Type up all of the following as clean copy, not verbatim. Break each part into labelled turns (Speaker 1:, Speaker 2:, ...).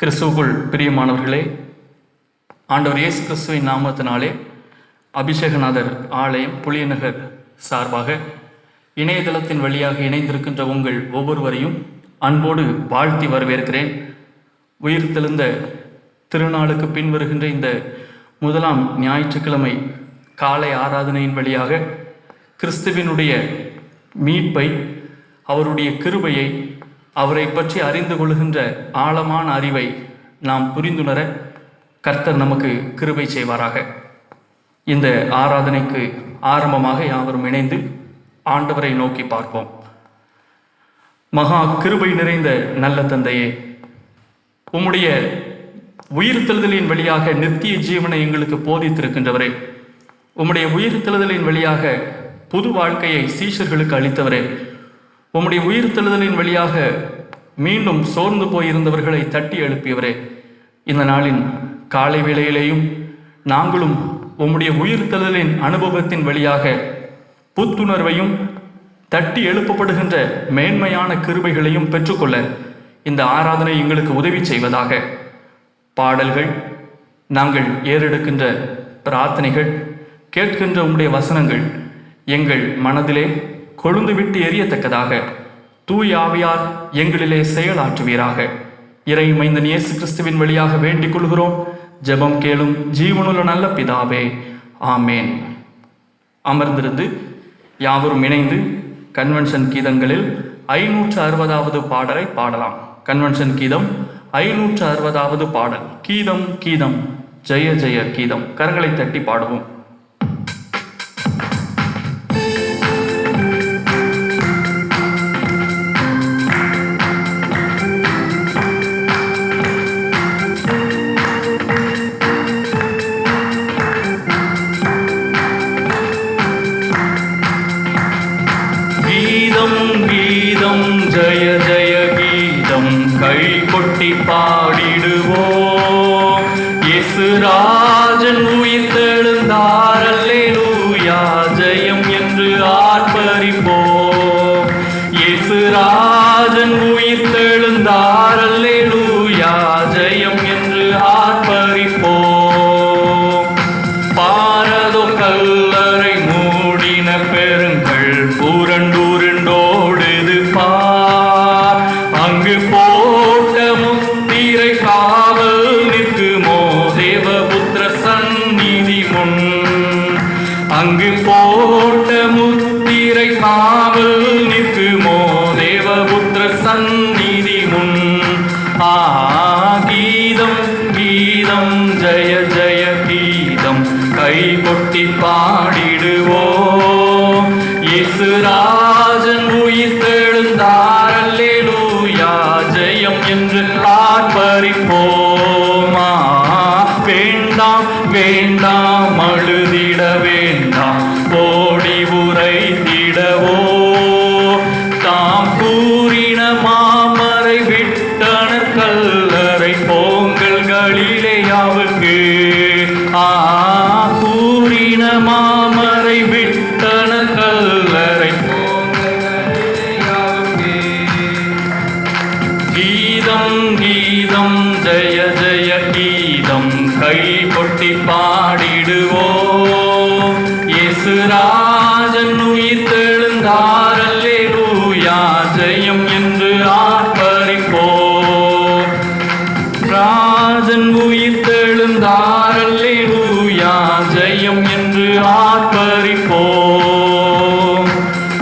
Speaker 1: கிறிஸ்துவுக்குள் பிரியமானவர்களே, ஆண்டவர் இயேசு கிறிஸ்துவின் நாமத்தினாலே அபிஷேகநாதர் ஆலயம் புளியநகர் சார்பாக இணையதளத்தின் வழியாக இணைந்திருக்கின்ற உங்கள் ஒவ்வொருவரையும் அன்போடு வாழ்த்தி வரவேற்கிறேன். உயிர்த்தெழுந்த திருநாளுக்கு பின் வருகின்ற இந்த முதலாம் ஞாயிற்றுக்கிழமை காலை ஆராதனையின் வழியாக கிறிஸ்துவினுடைய மீட்பை, அவருடைய கிருபையை, அவரை பற்றி அறிந்து கொள்கின்ற ஆழமான அறிவை நாம் புரிந்துணர கர்த்தர் நமக்கு கிருபை செய்வாராக. இந்த ஆராதனைக்கு ஆரம்பமாக யாவரும் இணைந்து ஆண்டவரை நோக்கி பார்ப்போம். மகா கிருபை நிறைந்த நல்ல தந்தையே, உம்முடைய உயிர்த்தெழுதலின் வழியாக நித்திய ஜீவனை எங்களுக்கு போதித்திருக்கின்றவரே, உம்முடைய உயிர்த்தெழுதலின் வழியாக புது வாழ்க்கையை சீஷர்களுக்கு அளித்தவரே, உம்முடைய உயிர்த்தெழுதலின் வழியாக மீண்டும் சோர்ந்து போயிருந்தவர்களை தட்டி எழுப்பியவரே, இந்த நாளின் காலை வேளையிலேயும் நாங்களும் உம்முடைய உயிர்த்தெழுதலின் அனுபவத்தின் வழியாக புத்துணர்வையும் தட்டி எழுப்பப்படுகின்ற மேன்மையான கிருபைகளையும் பெற்றுக்கொள்ள இந்த ஆராதனை எங்களுக்கு உதவி செய்வதாக. பாடல்கள், நாங்கள் ஏறெடுக்கின்ற பிரார்த்தனைகள், கேட்கின்ற உம்முடைய வசனங்கள் எங்கள் மனதிலே கொழுந்து விட்டு எரியத்தக்கதாக தூய ஆவியார் எங்களிலே செயலாற்றுவீராக. இறை மைந்தன் இயேசு கிறிஸ்துவின் வழியாக வேண்டிக் கொள்கிறோம். ஜெபம் கேளும் ஜீவனுள்ள நல்ல பிதாவே, ஆமேன். அமர்ந்திருந்து யாவரும் இணைந்து கன்வென்ஷன் கீதங்களில் 560வது பாடலை பாடலாம். கன்வென்ஷன் கீதம் 560வது பாடல். கீதம் கீதம் ஜெய ஜெய கீதம். கரங்களை தட்டி பாடுவோம். ஜெய ஜெய கீதம் கை கொட்டி பாடிடுவோம். இயேசு ராஜன் உயிர்த்தெழுந்தார், அல்லேலூயா ஜெயம் என்று ஆர்ப்பரிப்போம். இயேசு ராஜன் உயிர்த்தெழுந்தார், அல்லேலூயா ஜெயம் என்று ஆர்ப்பரிப்போம். பாரதோ கல்லறை மூடின பெருங்கள் புரண்டுருண்டோடுது பார். அங்கு போட்ட முத்திரை காவல் நிற்குமோ தேவபுத்திர சந்நிதி முன். அங்கு போட்ட முத்திரை காவல் நிற்குமோ தேவபுத்திர சந்நிதி முன். கீதம் கீதம் ஜெய ஜெய கீதம் கை கொட்டி பாடிடுவோம். இயேசு ராஜன் உயிர்த்தெழுந்தார், அல்லேலூயா ஜெயம் என்று ஆர்ப்பரிப்போம். வேண்டாம் வேண்டாம் அழுதிட வேண்டாம், ஓடி உரைத்திடவோ. தாம் கூறின மாமரை விட்டனர் கல்லறை போங்கள் கலிலேயாவுக்கு. கூறின மாமரை விட்டனர் கல்லறை போங்கள் கலிலேயாவுக்கு. கீதம் கீதம் ஜெய ஜெய கீதம் கை கொட்டி பாடிடுவோம். இயேசு ராஜன் உயிர்த்தெழுந்தார், அல்லேலூயா ஜெயம் என்று ஆர்ப்பரிப்போம். ராஜன் உயிர்த்தெழுந்தார், அல்லேலூயா ஜெயம் என்று ஆர்ப்பரிப்போம்.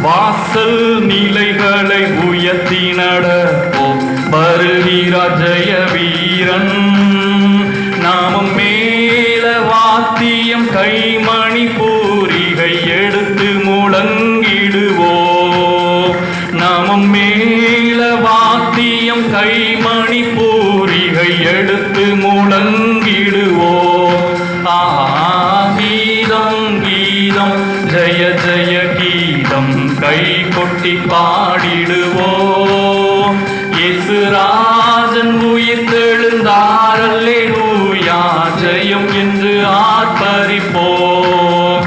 Speaker 1: வாசல் நிலைகளை உயர்த்தி நடப்போம், வருகிறார் ஜெய வீரன். நாமும் மேல வாத்தியம் கைமணி பூரிகை எடுத்து முழங்கிடுவோம். நாமும் மேல வாத்தியம் கைமணி பூரிகை எடுத்து முழங்கிடுவோம். கீதம் கீதம் ஜெய ஜெய கீதம் கை கொட்டி பாடிடுவோம். இயேசு ராஜன் உயிர்த்தெழுந்தார், அல்லேலூயா ஜெயம் என்று ஆர்ப்பரிப்போம்.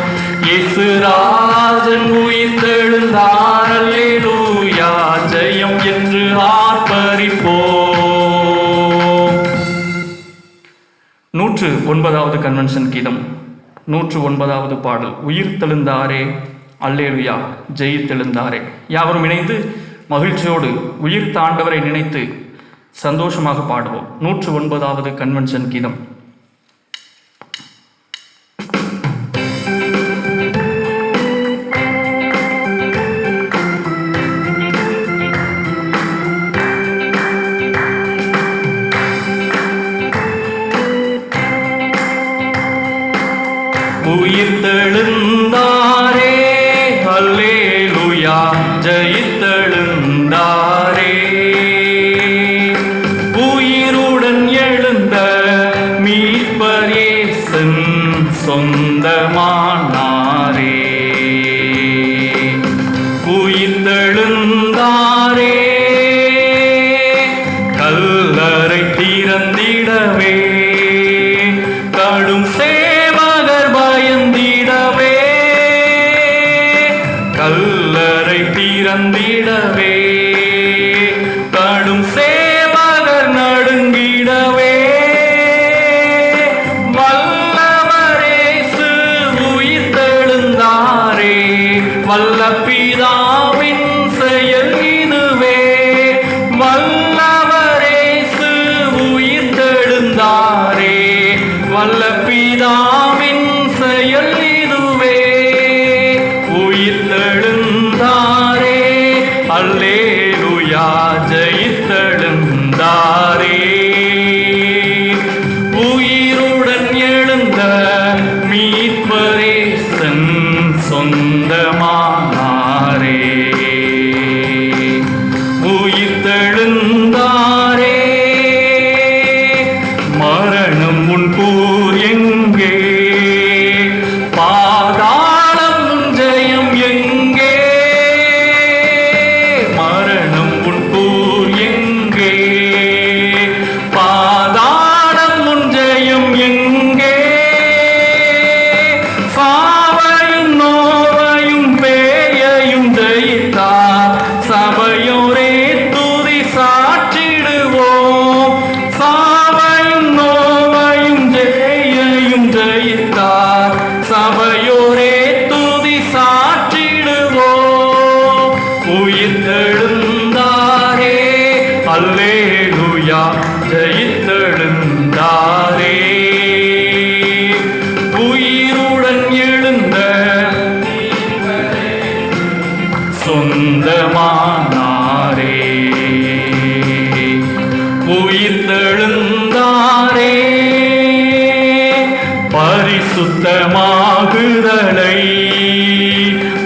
Speaker 1: இயேசு ராஜன் உயிர்த்தெழுந்தார், அல்லேலூயா ஜெயம் என்று ஆர்ப்பரிப்போம். 109வது கன்வென்ஷன் கீதம், 109வது பாடல். உயிர் தெழுந்தாரே அல்லேலுயா, ஜெயித்தெழுந்தாரே. யாவரும் இணைந்து மகிழ்ச்சியோடு உயிர் தாண்டவரை நினைத்து சந்தோஷமாக பாடுவோம். 109வது கன்வென்ஷன் கீதம். உயிர் தெழுந்தாரே அல்லேலுயா, ஜெயித்தெழுந்தாரே. உயிருடன் எழுந்த மீட்பர் இயேசுவின் சொந்தமானாரே. உயிர் தெழுந்தாரே, கல்லறை திறந்திடவே, கடும் சேவகர் பயந்திடவே, கல்லறை திறந்திடவே, கடும் சேவகர் நடுங்கிடவே, வல்லவரேசு உயிர் தெழுந்தாரே, வல்ல பிதாவின் செயல் இதுவே. வல்லவரேசு உயிர் தெழுந்தாரே, வல்ல பிதாவின் செயல் இதுவே. உயிர் தெழுந்தாரே அல்லேலுயா, ஜெயித்தெழுந்தாரே. உயிருடன் எழுந்த மீட்பர் இயேசுவின் சொந்தமானாரே. உயிர் தெழுந்தாரே, மரணம் முன்கூர் எங்கே, பாதாளம் முன் ஜெயம் எங்கே, மரணம் முன்கூர் எங்கே, பாதாளம் முன் ஜெயம் எங்கே, சாவையும் நோவையும் பேயையும் ஜெயித்தார், சபையோரே துதி சாற்றிடுவோம். சாவையும் நோவையும் ஜெயையும் ஜெயித்தார், சபையோரே துதி சாற்றிடுவோம். உயிர் தெழுந்தாரே அல்லேலுயா, ஜெயித்தெழுந்தாரே. உயிருடன் எழுந்த சொந்தமானாரே. உயிர் தெழுந்தாரே, பரிசுத்தமாகுதலை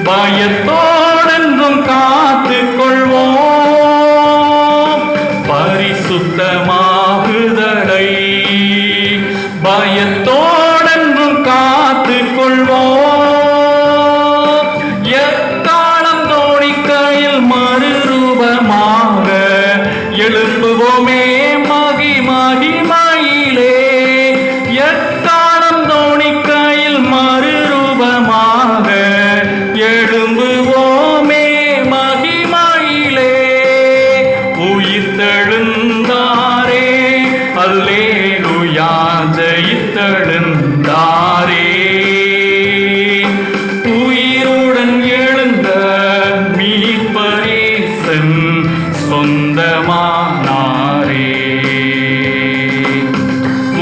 Speaker 1: பயத்தோடென்றும் காத்துக் கொள்வோம். பரிசுத்தமாகுதலை பயத்தோடென்றும் காத்துக் கொள்வோம். எக்காலம் தோணிக்கையில் மறுரூபமாக எழுப்புவோமே மகிமையிலே. எக்காலம் தோணிக்கையில் மறுரூபமாக எழும்புவோமே மகிமையிலே. உயிர் தெழுந்தாரே அல்லேலுயா, ஜெயித்தெழுந்தாரே. உயிருடன் எழுந்த மீட்பர் இயேசுவின் சொந்தமானாரே.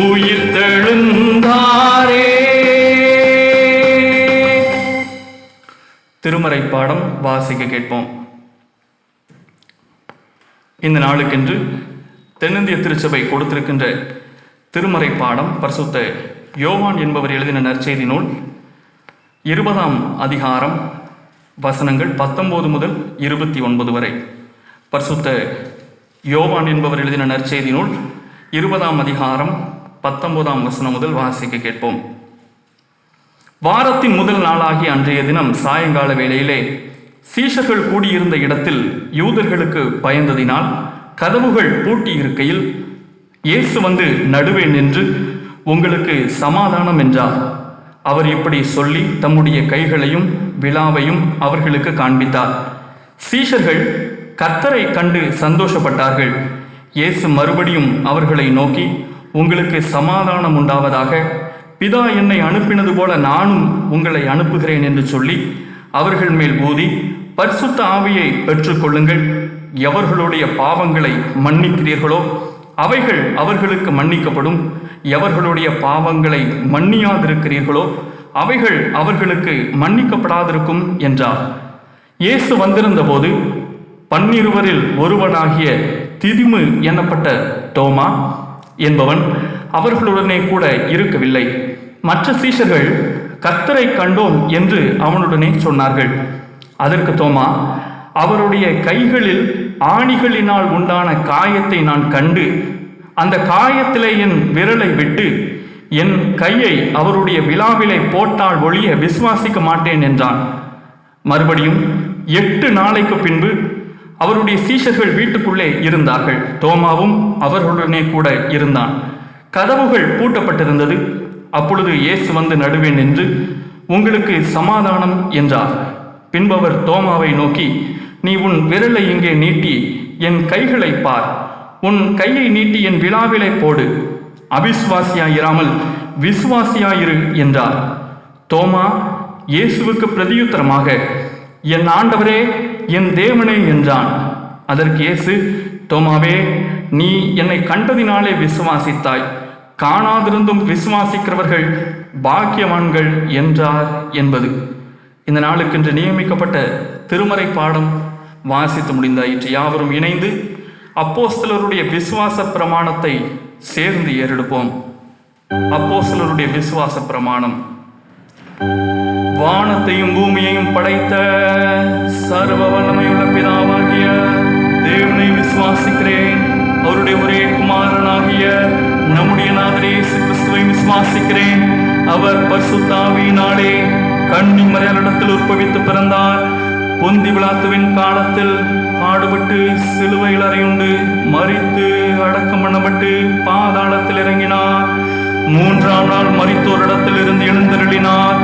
Speaker 1: உயிர் தெழுந்தாரே. திருமறை பாடம் வாசிக்க கேட்போம். இந்த நாளுக்கென்று தென்னிந்திய திருச்சபை கொடுத்திருக்கின்ற திருமறை பாடம் பரிசுத்த யோவான் என்பவர் எழுதின நற்செய்தி நூல் 20ஆம் அதிகாரம் வசனங்கள் 19 முதல் 29 வரை. பரிசுத்த யோவான் என்பவர் எழுதின நற்செய்தி நூல் 20ஆம் அதிகாரம் 19ஆம் வசனம் முதல் வாசிக்க கேட்போம். வாரத்தின் முதல் நாளாகிய அன்றைய தினம் சாயங்கால வேளையிலே சீஷர்கள் கூடியிருந்த இடத்தில் யூதர்களுக்கு பயந்ததினால் கதவுகள் பூட்டி இருக்கையில் இயேசு வந்து நடுவே நின்று, உங்களுக்கு சமாதானம் என்றார். அவர் இப்படி சொல்லி தம்முடைய கைகளையும் விலாவையும் அவர்களுக்கு காண்பித்தார். சீஷர்கள் கர்த்தரை கண்டு சந்தோஷப்பட்டார்கள். இயேசு மறுபடியும் அவர்களை நோக்கி, உங்களுக்கு சமாதானம் உண்டாவதாக. பிதா என்னை அனுப்பினது போல நானும் உங்களை அனுப்புகிறேன் என்று சொல்லி அவர்கள் மேல் ஊதி, பரிசுத்த ஆவியை பெற்றுக்கொள்ளுங்கள். எவர்களுடைய பாவங்களை மன்னிக்கிறீர்களோ அவைகள் அவர்களுக்கு மன்னிக்கப்படும். எவர்களுடைய பாவங்களை மன்னியாதிருக்கிறீர்களோ அவைகள் அவர்களுக்கு மன்னிக்கப்படாதிருக்கும் என்றார். இயேசு வந்திருந்த போது 12 ஒருவனாகிய திதிமு எனப்பட்ட தோமா என்பவன் அவர்களுடனே கூட இருக்கவில்லை. மற்ற சீஷர்கள் கர்த்தரை கண்டோம் என்று அவனுடனே சொன்னார்கள். அதற்கு தோமா, அவருடைய கைகளில் ஆணிகளினால் உண்டான காயத்தை நான் கண்டு, அந்த காயத்திலே என் விரலை விட்டு என் கையை அவருடைய விலாவிலை போட்டால் ஒழிய விசுவாசிக்க மாட்டேன் என்றான். மறுபடியும் 8 நாளைக்கு பின்பு அவருடைய சீஷர்கள் வீட்டுக்குள்ளே இருந்தார்கள். தோமாவும் அவர்களுடனே கூட இருந்தான். கதவுகள் பூட்டப்பட்டிருந்தது. அப்பொழுது இயேசு வந்து நடுவே நின்று, உங்களுக்கு சமாதானம் என்றார். பின்பு அவர் தோமாவை நோக்கி, நீ உன் விரலை இங்கே நீட்டி என் கைகளை பார். உன் கையை நீட்டி என் விலாவிலை போடு. அவிசுவாசியாயிராமல் விசுவாசியாயிரு என்றார். தோமா இயேசுவுக்கு பிரதியுத்தரமாக, என் ஆண்டவரே, என் தேவனே என்றான். அதற்கு இயேசு, தோமாவே, நீ என்னை கண்டதினாலே விசுவாசித்தாய். காணாதிருந்தும் விசுவாசிக்கிறவர்கள் பாக்கியவான்கள் என்றார் என்பது இந்த நாளுக்கென்று நியமிக்கப்பட்ட திருமறை பாடம் வாசித்து முடிந்தாயிற்று. யாவரும் இணைந்து அப்போஸ்தலருடைய விசுவாச பிரமாணத்தை சேர்ந்து ஏறெடுப்போம். அப்போஸ்தலருடைய விசுவாச பிரமாணம். வானத்தையும் பூமியையும் படைத்த சர்வ வல்லமையுள்ள பிதாவாகிய தேவனை விசுவாசிக்கிறேன். அவருடைய ஒரே குமாரனாகிய நம்முடைய நாதர் இயேசு கிறிஸ்துவை விசுவாசிக்கிறேன். அவர் பரிசுத்த ஆவியினாலே கன்னி மரியாளிடத்தில் உற்பவித்து பிறந்தார். பொந்தி பிலாத்துவின் காலத்தில் பாடுபட்டு சிலுவையில் அறையுண்டு மரித்து அடக்கம் பண்ணப்பட்டு பாதாளத்தில் இறங்கினார். 3ஆம் நாள் மரித்தோரிடத்தில் இருந்து எழுந்தருளினார்.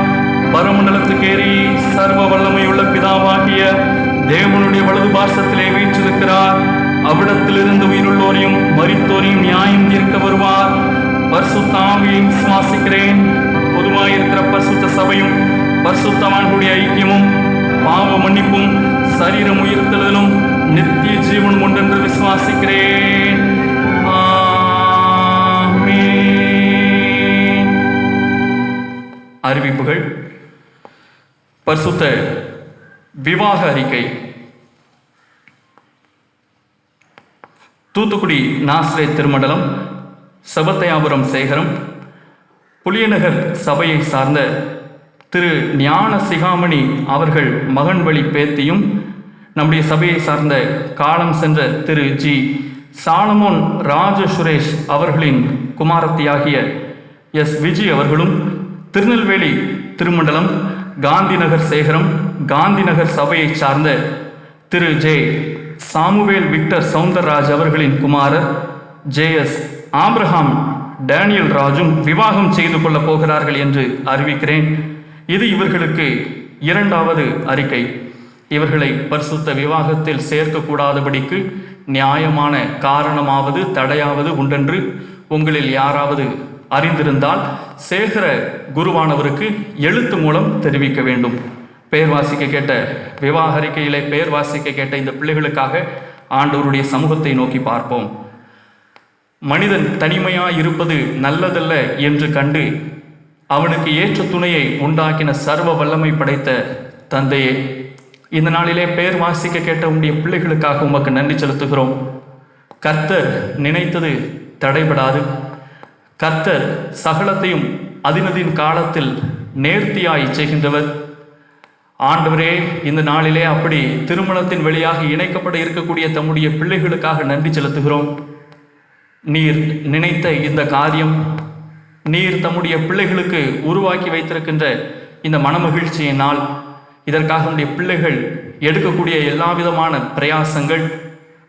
Speaker 1: பரமண்டலத்துக்கு ஏறி சர்வ வல்லமையுள்ள பிதாவாகிய தேவனுடைய வலது பார்சத்திலே வீற்றிருக்கிறார். அவ்விடத்திலிருந்து உயிருள்ளோரையும் மரித்தோரையும் நியாயம் தீர்க்க வருவார். பரிசுத்த ஆவியை விசுவாசிக்கிறேன். பொதுவாயிருக்கிற பரிசுத்த சபையும் பரிசுத்தவான்களுடைய ஐக்கியமும் பாவ மன்னிப்பும் சரீரம் உயிர்த்தலும் நித்திய ஜீவனும் உண்டென்று விசுவாசிக்கிறேன். ஆமென். அறிவிப்புகள். பரிசுத்த விவாக அறிக்கை. தூத்துக்குடி நாசரேத் திருமண்டலம் செபத்தையாபுரம் சேகரம் புளியநகர் சபையை சார்ந்த திரு ஞான சிகாமணி அவர்கள் மகன் வழி பேத்தியும், நம்முடைய சபையை சார்ந்த காலம் சென்ற திரு ஜி சாலமோன் ராஜ சுரேஷ் அவர்களின் குமாரத்தியாகிய எஸ் விஜய் அவர்களும், திருநெல்வேலி திருமண்டலம் காந்திநகர் சேகரம் காந்திநகர் சபையை சார்ந்த திரு ஜே சாமுவேல் விக்டர் சவுந்தரராஜ் அவர்களின் குமாரர் ஜே.எஸ். ஆப்ரஹாம் டேனியல் ராஜும் விவாகம் செய்து கொள்ளப் போகிறார்கள் என்று அறிவிக்கிறேன். இது இவர்களுக்கு 2வது அறிக்கை. இவர்களை பரிசுத்த விவாகத்தில் சேர்க்கக்கூடாதபடிக்கு நியாயமான காரணமாவது தடையாவது உண்டென்று உங்களில் யாராவது அறிந்திருந்தால் சேகர குருவானவருக்கு எழுத்து மூலம் தெரிவிக்க வேண்டும். பெயர் வாசிக்க கேட்ட விவாக அறிக்கையிலே பெயர் வாசிக்க கேட்ட இந்த பிள்ளைகளுக்காக ஆண்டவருடைய சமூகத்தை நோக்கி பார்ப்போம். மனிதன் தனிமையாய் இருப்பது நல்லதல்ல என்று கண்டு அவனுக்கு ஏற்ற துணையை உண்டாக்கின சர்வ வல்லமை படைத்த தந்தையே, இந்த நாளிலே பெயர் வாசிக்க கேட்ட உடைய பிள்ளைகளுக்காக உமக்கு நன்றி செலுத்துகிறோம். கர்த்தர் நினைத்தது தடைபடாது. கர்த்தர் சகலத்தையும் அதினதின் காலத்தில் நேர்த்தியாய் செய்கின்றவர். ஆண்டவரே, இந்த நாளிலே அப்படி திருமணத்தின் வழியாக இணைக்கப்பட இருக்கக்கூடிய தம்முடைய பிள்ளைகளுக்காக நன்றி செலுத்துகிறோம். நீர் நினைத்த இந்த காரியம், நீர் தம்முடைய பிள்ளைகளுக்கு உருவாக்கி வைத்திருக்கின்ற இந்த மனமகிழ்ச்சியின் நாள், இதற்காக நம்முடைய பிள்ளைகள் எடுக்கக்கூடிய எல்லா விதமான பிரயாசங்கள்,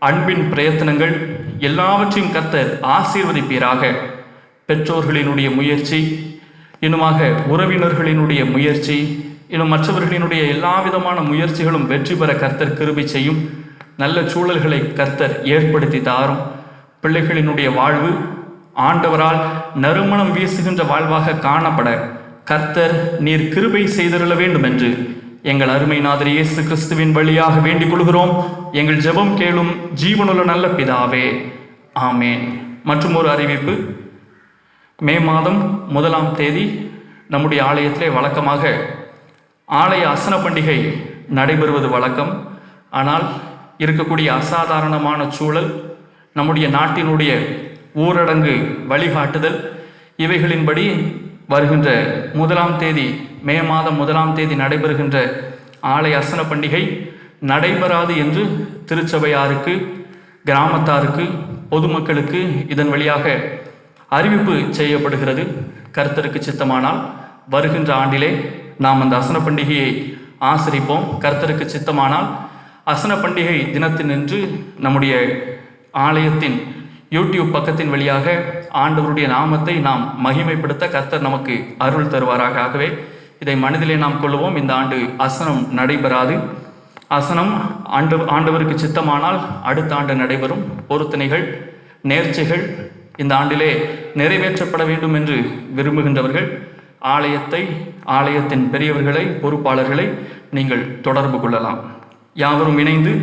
Speaker 1: அன்பின் பிரயத்தனங்கள் எல்லாவற்றையும் கர்த்தர் ஆசீர்வதிப்பீராக. பெற்றோர்களினுடைய முயற்சி, இன்னுமாக உறவினர்களினுடைய முயற்சி, இன்னும் மற்றவர்களினுடைய எல்லா விதமான முயற்சிகளும் வெற்றி பெற கர்த்தர் கிருபை செய்யும். நல்ல சூழல்களை கர்த்தர் ஏற்படுத்தி தாரும். பிள்ளைகளினுடைய வாழ்வு ஆண்டவரால் நறுமணம் வீசுகின்ற வாழ்வாக காணப்பட கர்த்தர் நீர் கிருபை செய்திருள வேண்டும் என்று எங்கள் அருமைநாதர் இயேசு கிறிஸ்துவின் வழியாக வேண்டிக் கொள்கிறோம். எங்கள் ஜெபம் கேளும் ஜீவனுள்ள நல்ல பிதாவே, ஆமேன். மற்றும் ஒரு அறிவிப்பு, மே மாதம் 1ஆம் தேதி நம்முடைய ஆலயத்திலே வழக்கமாக ஆலய அசன பண்டிகை நடைபெறுவது வழக்கம். ஆனால் இருக்கக்கூடிய அசாதாரணமான சூழல், நம்முடைய நாட்டினுடைய ஊரடங்கு வழிகாட்டுதல் இவைகளின்படி வருகின்ற 1ஆம் தேதி, மே மாதம் 1ஆம் தேதி நடைபெறுகின்ற ஆலய அசன பண்டிகை நடைபெறாது என்று திருச்சபையாருக்கு, கிராமத்தாருக்கு, பொதுமக்களுக்கு இதன் வழியாக அறிவிப்பு செய்யப்படுகிறது. கர்த்தருக்கு சித்தமானால் வருகின்ற ஆண்டிலே நாம் அந்த அசன பண்டிகையை ஆசரிப்போம். கர்த்தருக்கு சித்தமானால் அசன பண்டிகை தினத்தினின்று நம்முடைய ஆலயத்தின் யூடியூப் பக்கத்தின் வழியாக ஆண்டவருடைய நாமத்தை நாம் மகிமைப்படுத்த கர்த்தர் நமக்கு அருள் தருவாராக. ஆகவே இதை மனதிலே நாம் கொள்வோம். இந்த ஆண்டு அசனம் நடைபெறாது. அசனம் ஆண்டவருக்கு சித்தமானால் அடுத்த ஆண்டு நடைபெறும். பொருத்தனைகள், நேர்ச்சைகள் இந்த ஆண்டிலே நிறைவேற்றப்பட வேண்டும் என்று விரும்புகின்றவர்கள் ஆலயத்தின் பெரியவர்களை, பொறுப்பாளர்களை நீங்கள் தொடர்பு கொள்ளலாம். யாவரும் இணைந்து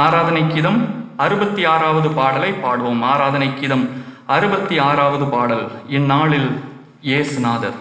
Speaker 1: ஆராதனை கீதம் 66வது பாடலை பாடுவோம். ஆராதனை கீதம் 66வது பாடல், இந்நாளில் இயேசுநாதர்.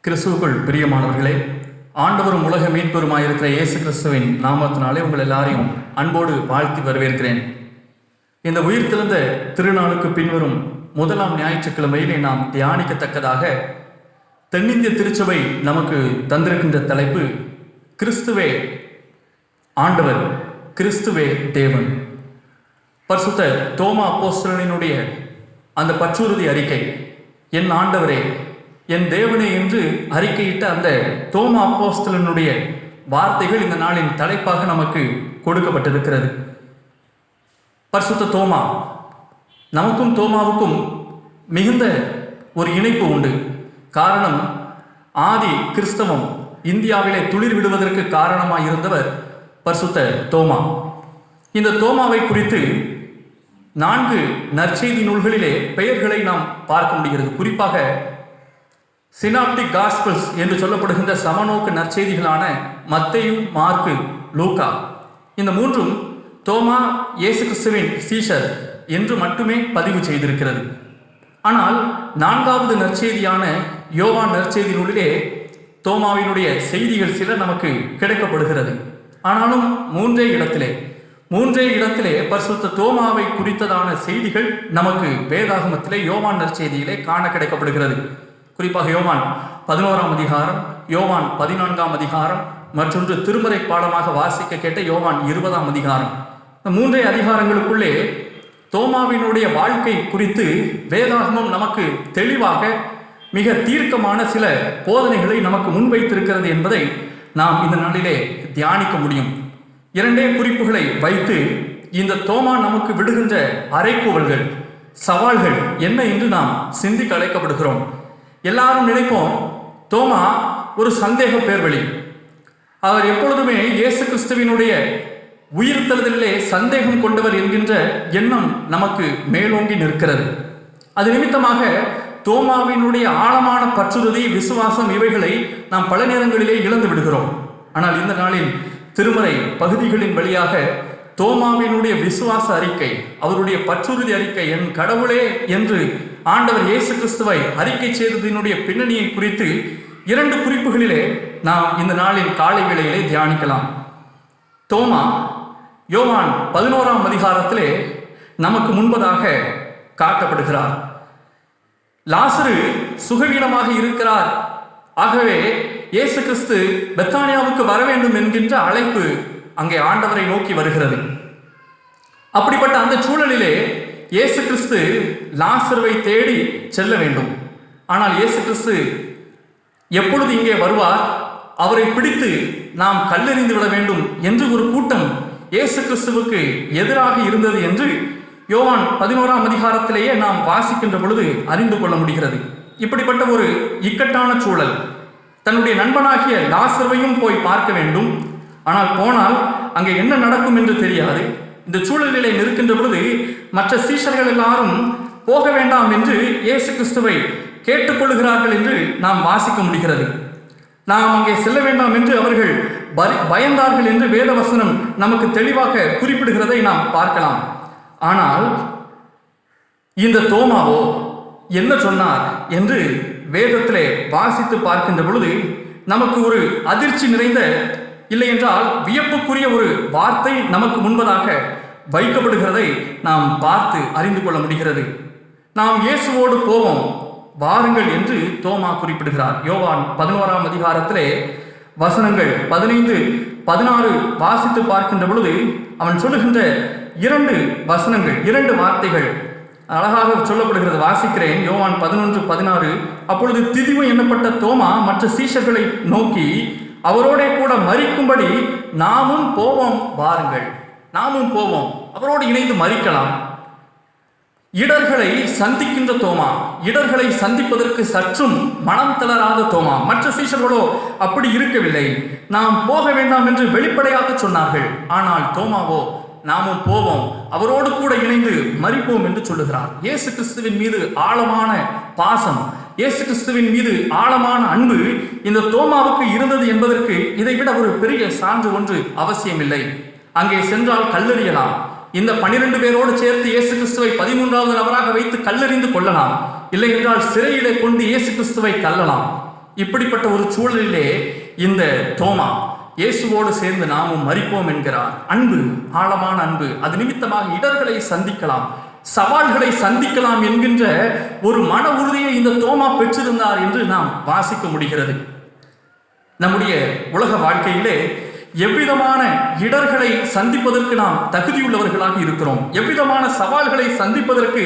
Speaker 1: கிறிஸ்துவுக்குள் பிரியமானவர்களே, ஆண்டவரும் உலக மீட்பெருமாயிருக்கிற இயேசு கிறிஸ்துவின் நாமத்தினாலே உங்கள் எல்லாரையும் அன்போடு வாழ்த்தி வரவேற்கிறேன். இந்த உயிர்த்தெழுந்த திருநாளுக்கு பின்வரும் 1ஆம் ஞாயிற்றுக்கிழமையிலே நாம் தியானிக்கத்தக்கதாக தென்னிந்திய திருச்சபை நமக்கு தந்திருக்கின்ற தலைப்பு, கிறிஸ்துவே ஆண்டவர், கிறிஸ்துவே தேவன். பரிசுத்த தோமா அப்போஸ்தலனுடைய அந்த பற்றுறுதி அறிக்கை, என் ஆண்டவரே, என் தேவனே என்று அறிக்கையிட்ட அந்த தோமா அப்போஸ்தலனுடைய வார்த்தைகள் இந்த நாளின் தலைப்பாக நமக்கு கொடுக்கப்பட்டிருக்கிறது. பரிசுத்த தோமா, நமக்கும் தோமாவுக்கும் மிகுந்த ஒரு இணைப்பு உண்டு. காரணம், ஆதி கிறிஸ்தவம் இந்தியாவிலே துளிர் விடுவதற்கு காரணமாக இருந்தவர் பரிசுத்த தோமா. இந்த தோமாவை குறித்து 4 நற்செய்தி நூல்களிலே பெயர்களை நாம் பார்க்க முடிகிறது. குறிப்பாக சினாப்டிக் காஸ்பல்ஸ் என்று சொல்லப்படுகின்ற சமநோக்கு நற்செய்திகளான மத்தேயு, மார்க்கு, லூக்கா, இந்த 3ம் தோமா இயேசு கிறிஸ்துவின் சீஷர் என்று மட்டுமே பதிவு செய்திருக்கிறது. ஆனால் 4வது நற்செய்தியான யோவான் நற்செய்தி நூலிலே தோமாவினுடைய செய்திகள் சில நமக்கு கிடைக்கப்படுகிறது. ஆனாலும் மூன்றே இடத்திலே பரிசுத்த தோமாவை குறித்ததான செய்திகள் நமக்கு வேதாகமத்திலே யோவான் நற்செய்தியிலே காண கிடைக்கப்படுகிறது. குறிப்பாக யோவான் 11ஆம் அதிகாரம், யோவான் 14ஆம் அதிகாரம், மற்றொன்று திருமறை பாடமாக வாசிக்க கேட்ட யோவான் 20ஆம் அதிகாரம். இந்த 3 அதிகாரங்களுக்குள்ளே தோமாவினுடைய வாழ்க்கை குறித்து வேதாகமம் நமக்கு தெளிவாக மிக தீர்க்கமான சில போதனைகளை நமக்கு முன்வைத்திருக்கிறது என்பதை நாம் இந்த நாளிலே தியானிக்க முடியும். 2 குறிப்புகளை வைத்து இந்த தோமா நமக்கு விடுகின்ற அறைகூவல்கள், சவால்கள் என்ன என்று நாம் சிந்திக்க அழைக்கப்படுகிறோம். எல்லாரும் நினைப்போம் தோமா ஒரு சந்தேக பேர்வழி. அவர் எப்பொழுதுமே இயேசு கிறிஸ்துவினுடைய உயிர்த்தெழுதலிலே சந்தேகம் கொண்டவர் என்கின்ற எண்ணம் நமக்கு மேலோங்கி நிற்கிறது. அது நிமித்தமாக தோமாவினுடைய ஆழமான பற்றுறுதி, விசுவாசம் இவைகளை நாம் பல நேரங்களிலே இழந்து விடுகிறோம். ஆனால் இந்த நாளில் திருமறை பகுதிகளின் வழியாக தோமாவினுடைய விசுவாச அறிக்கை, அவருடைய பற்றுறுதி அறிக்கை, என் கடவுளே என்று ஆண்டவர் இயேசு கிறிஸ்துவை அறிக்கை செய்ததினுடைய பின்னணியை குறித்து 2 குறிப்புகளிலே நாம் இந்த நாளின் காலை வேளையிலே தியானிக்கலாம். தோமா யோவான் 11ஆம் அதிகாரத்திலே நமக்கு முன்பதாக காட்டப்படுகிறார். லாசரு சுகவீனமாக இருக்கிறார், ஆகவே இயேசு கிறிஸ்து பெத்தானியாவுக்கு வர வேண்டும் என்கின்ற அழைப்பு அங்கே ஆண்டவரை நோக்கி வருகிறது. அப்படிப்பட்ட அந்த சூழலிலே இயேசு கிறிஸ்து லாசருவை தேடி செல்ல வேண்டும். ஆனால் இயேசு கிறிஸ்து எப்பொழுது இங்கே வருவார், அவரை பிடித்து நாம் கல்லெறிந்து விட வேண்டும் என்று ஒரு கூட்டம் இயேசு கிறிஸ்துவுக்கு எதிராக இருந்தது என்று யோவான் 11ஆம் அதிகாரத்திலேயே நாம் வாசிக்கின்ற பொழுது அறிந்து கொள்ள முடிகிறது. இப்படிப்பட்ட ஒரு இக்கட்டான சூழல், தன்னுடைய நண்பனாகிய லாசருவையும் போய் பார்க்க வேண்டும், ஆனால் போனால் அங்கே என்ன நடக்கும் என்று தெரியாது. இந்த சூழலிலே நிற்கின்ற பொழுது மற்ற சீஷர்கள் எல்லாரும் போக வேண்டாம் என்று இயேசு கிறிஸ்துவை கேட்டுக்கொள்கிறார்கள் என்று நாம் வாசிக்க முடிகிறது. நாம் அங்கே செல்ல வேண்டாம் என்று அவர்கள் பயந்தார்கள் என்று வேதவசனம் நமக்கு தெளிவாக குறிப்பிடுகிறதை நாம் பார்க்கலாம். ஆனால் இந்த தோமாவோ என்ன சொன்னார் என்று வேதத்திலே வாசித்து பார்க்கின்ற பொழுது நமக்கு ஒரு அதிர்ச்சி நிறைந்த, இல்லை என்றால் வியப்புக்குரிய ஒரு வார்த்தை நமக்கு முன்பதாக வைக்கப்படுகிறதை நாம் பார்த்து அறிந்து கொள்ள முடிகிறது. நாம் இயேசுவோடு போவோம் வாருங்கள் என்று தோமா குறிப்பிடுகிறார். யோவான் 11ஆம் அதிகாரத்திலே வசனங்கள் 15, 16 வாசித்து பார்க்கின்ற பொழுது அவன் சொல்லுகின்ற 2 வசனங்கள், 2 வார்த்தைகள் அழகாக சொல்லப்படுகிறது. வாசிக்கிறேன். யோவான் 11, 16. அப்பொழுது திதிவு எண்ணப்பட்ட தோமா மற்ற சீஷர்களை நோக்கி, அவரோட கூட மரிக்கும்படி நாமும் போவோம் வாருங்கள். நாமும் போவோம், அவரோடு இணைந்து மரிக்கலாம். இடர்களை சந்திக்கின்ற தோமா, இடர்களை சந்திப்பதற்கு சற்றும் மனம் தளராத தோமா. மற்ற சீஷர்களோ அப்படி இருக்கவில்லை. நாம் போக வேண்டாம் என்று வெளிப்படையாக சொன்னார்கள். ஆனால் தோமாவோ நாமும் போவோம், அவரோடு கூட இணைந்து மரிப்போம் என்று சொல்லுகிறார். இயேசு கிறிஸ்துவின் மீது ஆழமான பாசம், இயேசு கிறிஸ்துவின் மீது ஆழமான அன்பு இந்த தோமாவுக்கு இருந்தது என்பதற்கு இதைவிட ஒரு பெரிய சான்று ஒன்று அவசியமில்லை. அங்கே சென்றால் கல்லெறியலாம். இந்த 12 பேரோடு சேர்த்து இயேசு கிறிஸ்துவை 13வது நபராக வைத்து கல்லெறிந்து கொள்ளலாம். இல்லை என்றால் சிறையிலே கொண்டு இயேசு கிறிஸ்துவை தள்ளலாம். இப்படிப்பட்ட ஒரு சூழலிலே இந்த தோமா இயேசுவோடு சேர்ந்து நாமும் மரிப்போம் என்கிறார். அன்பு, ஆழமான அன்பு. அது நிமித்தமாக இடர்களை சந்திக்கலாம், சவால்களை சந்திக்கலாம் என்கின்ற ஒரு மன உறுதியை இந்த தோமா பெற்றிருந்தார் என்று நாம் வாசிக்க முடிகிறது. நம்முடைய உலக வாழ்க்கையிலே எவ்விதமான இடர்களை சந்திப்பதற்கு நாம் தகுதியுள்ளவர்களாக இருக்கிறோம், எவ்விதமான சவால்களை சந்திப்பதற்கு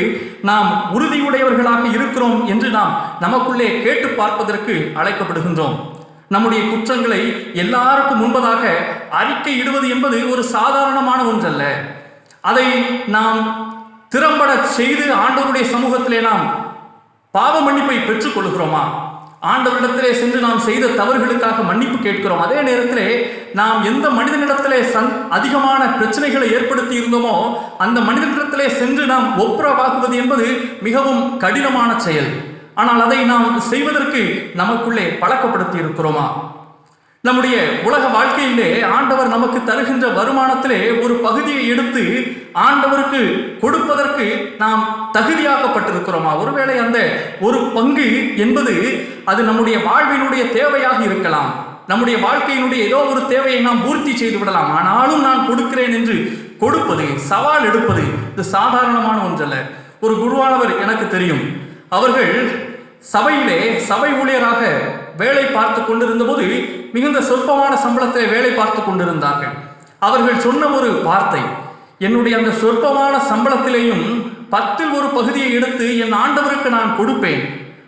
Speaker 1: நாம் உறுதியுடையவர்களாக இருக்கிறோம் என்று நாம் நமக்குள்ளே கேட்டு பார்ப்பதற்கு அழைக்கப்படுகின்றோம். நம்முடைய குற்றங்களை எல்லாருக்கும் முன்பதாக அறிக்கை இடுவது என்பது ஒரு சாதாரணமான ஒன்றல்ல. அதை நாம் திறம்பட செய்து ஆண்டவருடைய சமூகத்திலே நாம் பாவ மன்னிப்பை பெற்றுக் கொள்கிறோமா? ஆண்டவரிடத்திலே சென்று நாம் செய்த தவறுகளுக்காக மன்னிப்பு கேட்கிறோம். அதே நேரத்திலே நாம் எந்த மனிதனிடத்திலே அதிகமான பிரச்சனைகளை ஏற்படுத்தி இருந்தோமோ அந்த மனிதனிடத்திலே சென்று நாம் ஒப்புரவாகுவது என்பது மிகவும் கடினமான செயல். ஆனால் அதை நாம் செய்வதற்கு நமக்குள்ளே பழக்கப்படுத்தி இருக்கிறோமா? நம்முடைய உலக வாழ்க்கையிலே ஆண்டவர் நமக்கு தருகின்ற வருமானத்திலே ஒரு பகுதியை எடுத்து ஆண்டவருக்கு கொடுப்பதற்கு நாம் தகுதியாக்கப்பட்டிருக்கிறோமா? ஒருவேளை அந்த ஒரு பங்கு என்பது அது நம்முடைய வாழ்வினுடைய தேவையாக இருக்கலாம். நம்முடைய வாழ்க்கையினுடைய ஏதோ ஒரு தேவையை நாம் பூர்த்தி செய்து விடலாம். ஆனாலும் நான் கொடுக்கிறேன் என்று கொடுப்பது, சவால் எடுப்பது இது சாதாரணமான ஒன்றல்ல. ஒரு குருவானவர் எனக்கு தெரியும். அவர்கள் சபையிலே சபை ஊழியராக
Speaker 2: வேலை பார்த்து கொண்டிருந்த போது மிகுந்த சொற்பமான சம்பளத்தில் வேலை பார்த்து கொண்டிருந்தார்கள். அவர்கள் சொன்ன ஒரு வார்த்தை, என்னுடைய அந்த சொற்பமான சம்பளத்திலேயும் 10ல் ஒரு பகுதியை எடுத்து என் ஆண்டவருக்கு நான் கொடுப்பேன்.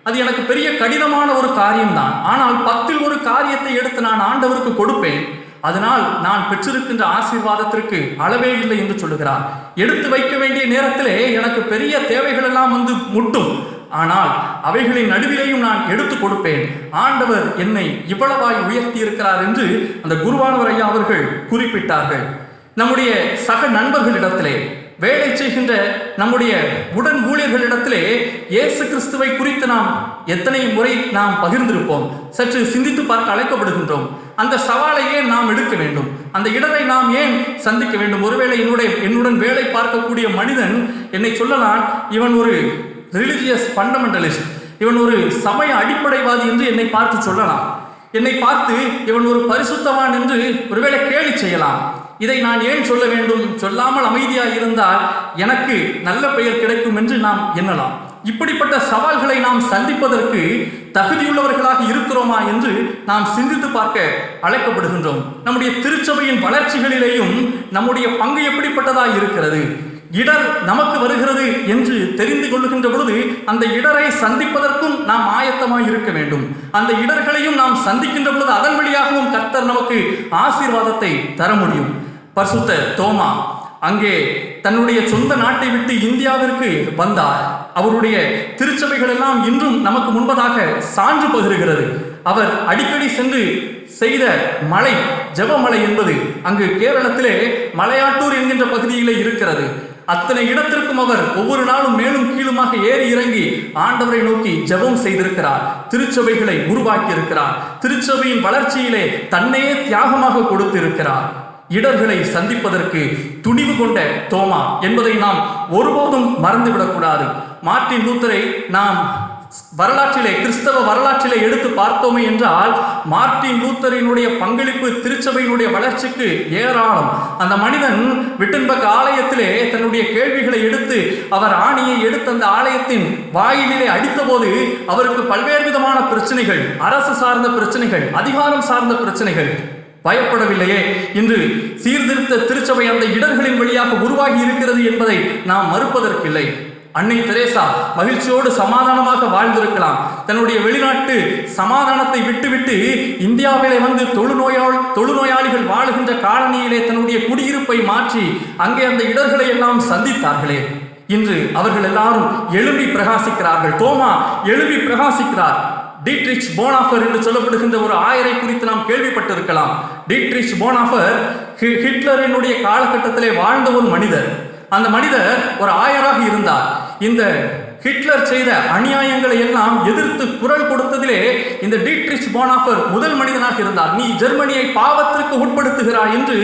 Speaker 2: அது எனக்கு பெரிய கடினமான ஒரு காரியம்தான். ஆனால் 10ல் ஒரு காரியத்தை எடுத்து நான் ஆண்டவருக்கு கொடுப்பேன். அதனால் நான் பெற்றிருக்கின்ற ஆசீர்வாதத்திற்கு அளவே இல்லை என்று சொல்லுகிறார். எடுத்து வைக்க வேண்டிய நேரத்திலே எனக்கு பெரிய தேவைகள் எல்லாம் வந்து முட்டும். ஆனால் அவைகளின் நடுவிலேயும் நான் எடுத்து கொடுப்பேன். ஆண்டவர் என்னை இவ்வளவாய் உயர்த்தி இருக்கிறார் என்று அந்த குருவானவர் ஐயா அவர்கள் குறிப்பிட்டார்கள். நம்முடைய சக நண்பர்களிடத்திலே, வேலை செய்கின்ற நம்முடைய உடன் ஊழியர்களிடத்திலே இயேசு கிறிஸ்துவை குறித்து நாம் எத்தனை முறை நாம் பகிர்ந்திருப்போம்? சற்று சிந்தித்து பார்க்க அழைக்கப்படுகின்றோம். அந்த சவாலை ஏன் நாம் எடுக்க வேண்டும்? அந்த இடரை நாம் ஏன் சந்திக்க வேண்டும்? ஒருவேளை என்னுடன் வேலை பார்க்கக்கூடிய மனிதன் என்னை சொல்லலாம், இவன் ஒரு ரிலிஜியஸ் ஃபண்டமெண்டலிஸ்ட், இவன் ஒரு சமய அடிப்படைவாதி என்று என்னை பார்த்து சொல்லலாம். என்னை பார்த்து இவன் ஒரு பரிசுத்தவான் என்று ஒருவேளை கேலி செய்யலாம். இதை நான் ஏன் சொல்ல வேண்டும்? சொல்லாமல் அமைதியாக இருந்தால் எனக்கு நல்ல பெயர் கிடைக்கும் என்று நாம் எண்ணலாம். இப்படிப்பட்ட சவால்களை நாம் சந்திப்பதற்கு தகுதியுள்ளவர்களாக இருக்கிறோமா என்று நாம் சிந்தித்து பார்க்க அழைக்கப்படுகின்றோம். நம்முடைய திருச்சபையின் வளர்ச்சிகளிலேயும் நம்முடைய பங்கு எப்படிப்பட்டதாக இருக்கிறது? இடர் நமக்கு வருகிறது என்று தெரிந்து கொள்ளுகின்ற பொழுது அந்த இடரை சந்திப்பதற்கும் நாம் ஆயத்தமாக இருக்க வேண்டும். அந்த இடர்களையும் நாம் சந்திக்கின்ற பொழுது அதன் வழியாகவும் கர்த்தர் நமக்கு ஆசீர்வாதத்தை தர முடியும். பரிசுத்த தோமா அங்கே தன்னுடைய சொந்த நாட்டை விட்டு இந்தியாவிற்கு வந்தார். அவருடைய திருச்சபைகள் எல்லாம் இன்றும் நமக்கு முன்பதாக சான்று பகிர்கிறது. அவர் அடிக்கடி சென்று செய்த மலை, ஜெபமலை என்பது அங்கு கேரளத்திலே மலையாட்டூர் என்கின்ற பகுதியிலே இருக்கிறது. அத்தனை இடத்திற்கும் அவர் ஒவ்வொரு நாளும் மேலும் கீழுமாக ஏறி இறங்கி ஆண்டவரை நோக்கி ஜெபம் செய்திருக்கிறார். திருச்சபைகளை உருவாக்கி இருக்கிறார். திருச்சபையின் வளர்ச்சியிலே தன்னையே தியாகமாக கொடுத்திருக்கிறார். இடர்களை சந்திப்பதற்கு துணிவு கொண்ட தோமா என்பதை நாம் ஒருபோதும் மறந்துவிடக்கூடாது. மார்ட்டின் லூத்தரை நாம் வரலாற்றிலே, கிறிஸ்தவ வரலாற்றிலே எடுத்து பார்த்தோமே என்றால், மார்ட்டின் லூத்தரினுடைய பங்களிப்பு திருச்சபையினுடைய வளர்ச்சிக்கு ஏராளம். அந்த மனிதன் விட்டன்பர்க் ஆலயத்திலே தன்னுடைய கேள்விகளை எடுத்து அவர் ஆணியை எடுத்து அந்த ஆலயத்தின் வாயிலே அடித்த போது அவருக்கு பல்வேறு விதமான பிரச்சனைகள், அரசு சார்ந்த பிரச்சனைகள், அதிகாரம் சார்ந்த பிரச்சனைகள். பயப்படவில்லையே. இன்று சீர்திருத்த திருச்சபை அந்த இடர்களின் வழியாக உருவாகி இருக்கிறது என்பதை நாம் மறுப்பதற்கில்லை. அன்னை தெரேசா மகிழ்ச்சியோடு சமாதானமாக வாழ்ந்திருக்கலாம். தன்னுடைய வெளிநாட்டு சமாதானத்தை விட்டுவிட்டு இந்தியாவிலே வந்து தொழுநோயாளிகள் வாழுகின்ற காலனியிலே தன்னுடைய குடியிருப்பை மாற்றி அங்கே அந்த இடர்களை எல்லாம் சந்தித்தார்களே. இன்று அவர்கள் எல்லாரும் எழும்பி பிரகாசிக்கிறார்கள். தோமா எழும்பி பிரகாசிக்கிறார். டீட்ரிச் போனாஃபர் என்று சொல்லப்படுகின்ற ஒரு ஆயரை குறித்து நாம் கேள்விப்பட்டிருக்கலாம். டீட்ரிச் போனாஃபர் ஹிட்லரினுடைய காலகட்டத்திலே வாழ்ந்த ஒரு மனிதர். அந்த மனிதர் ஒரு ஆயராக இருந்தார். இந்த ஹிட்லர் செய்த அநியாயங்களை எல்லாம் எதிர்த்து குரல் கொடுத்ததிலே இந்த டீட்ரிச் போனாஃபர் முதல் மனிதனாக இருந்தார். நீ ஜெர்மனியை பாவத்திற்கு உட்படுத்துகிறாய் என்று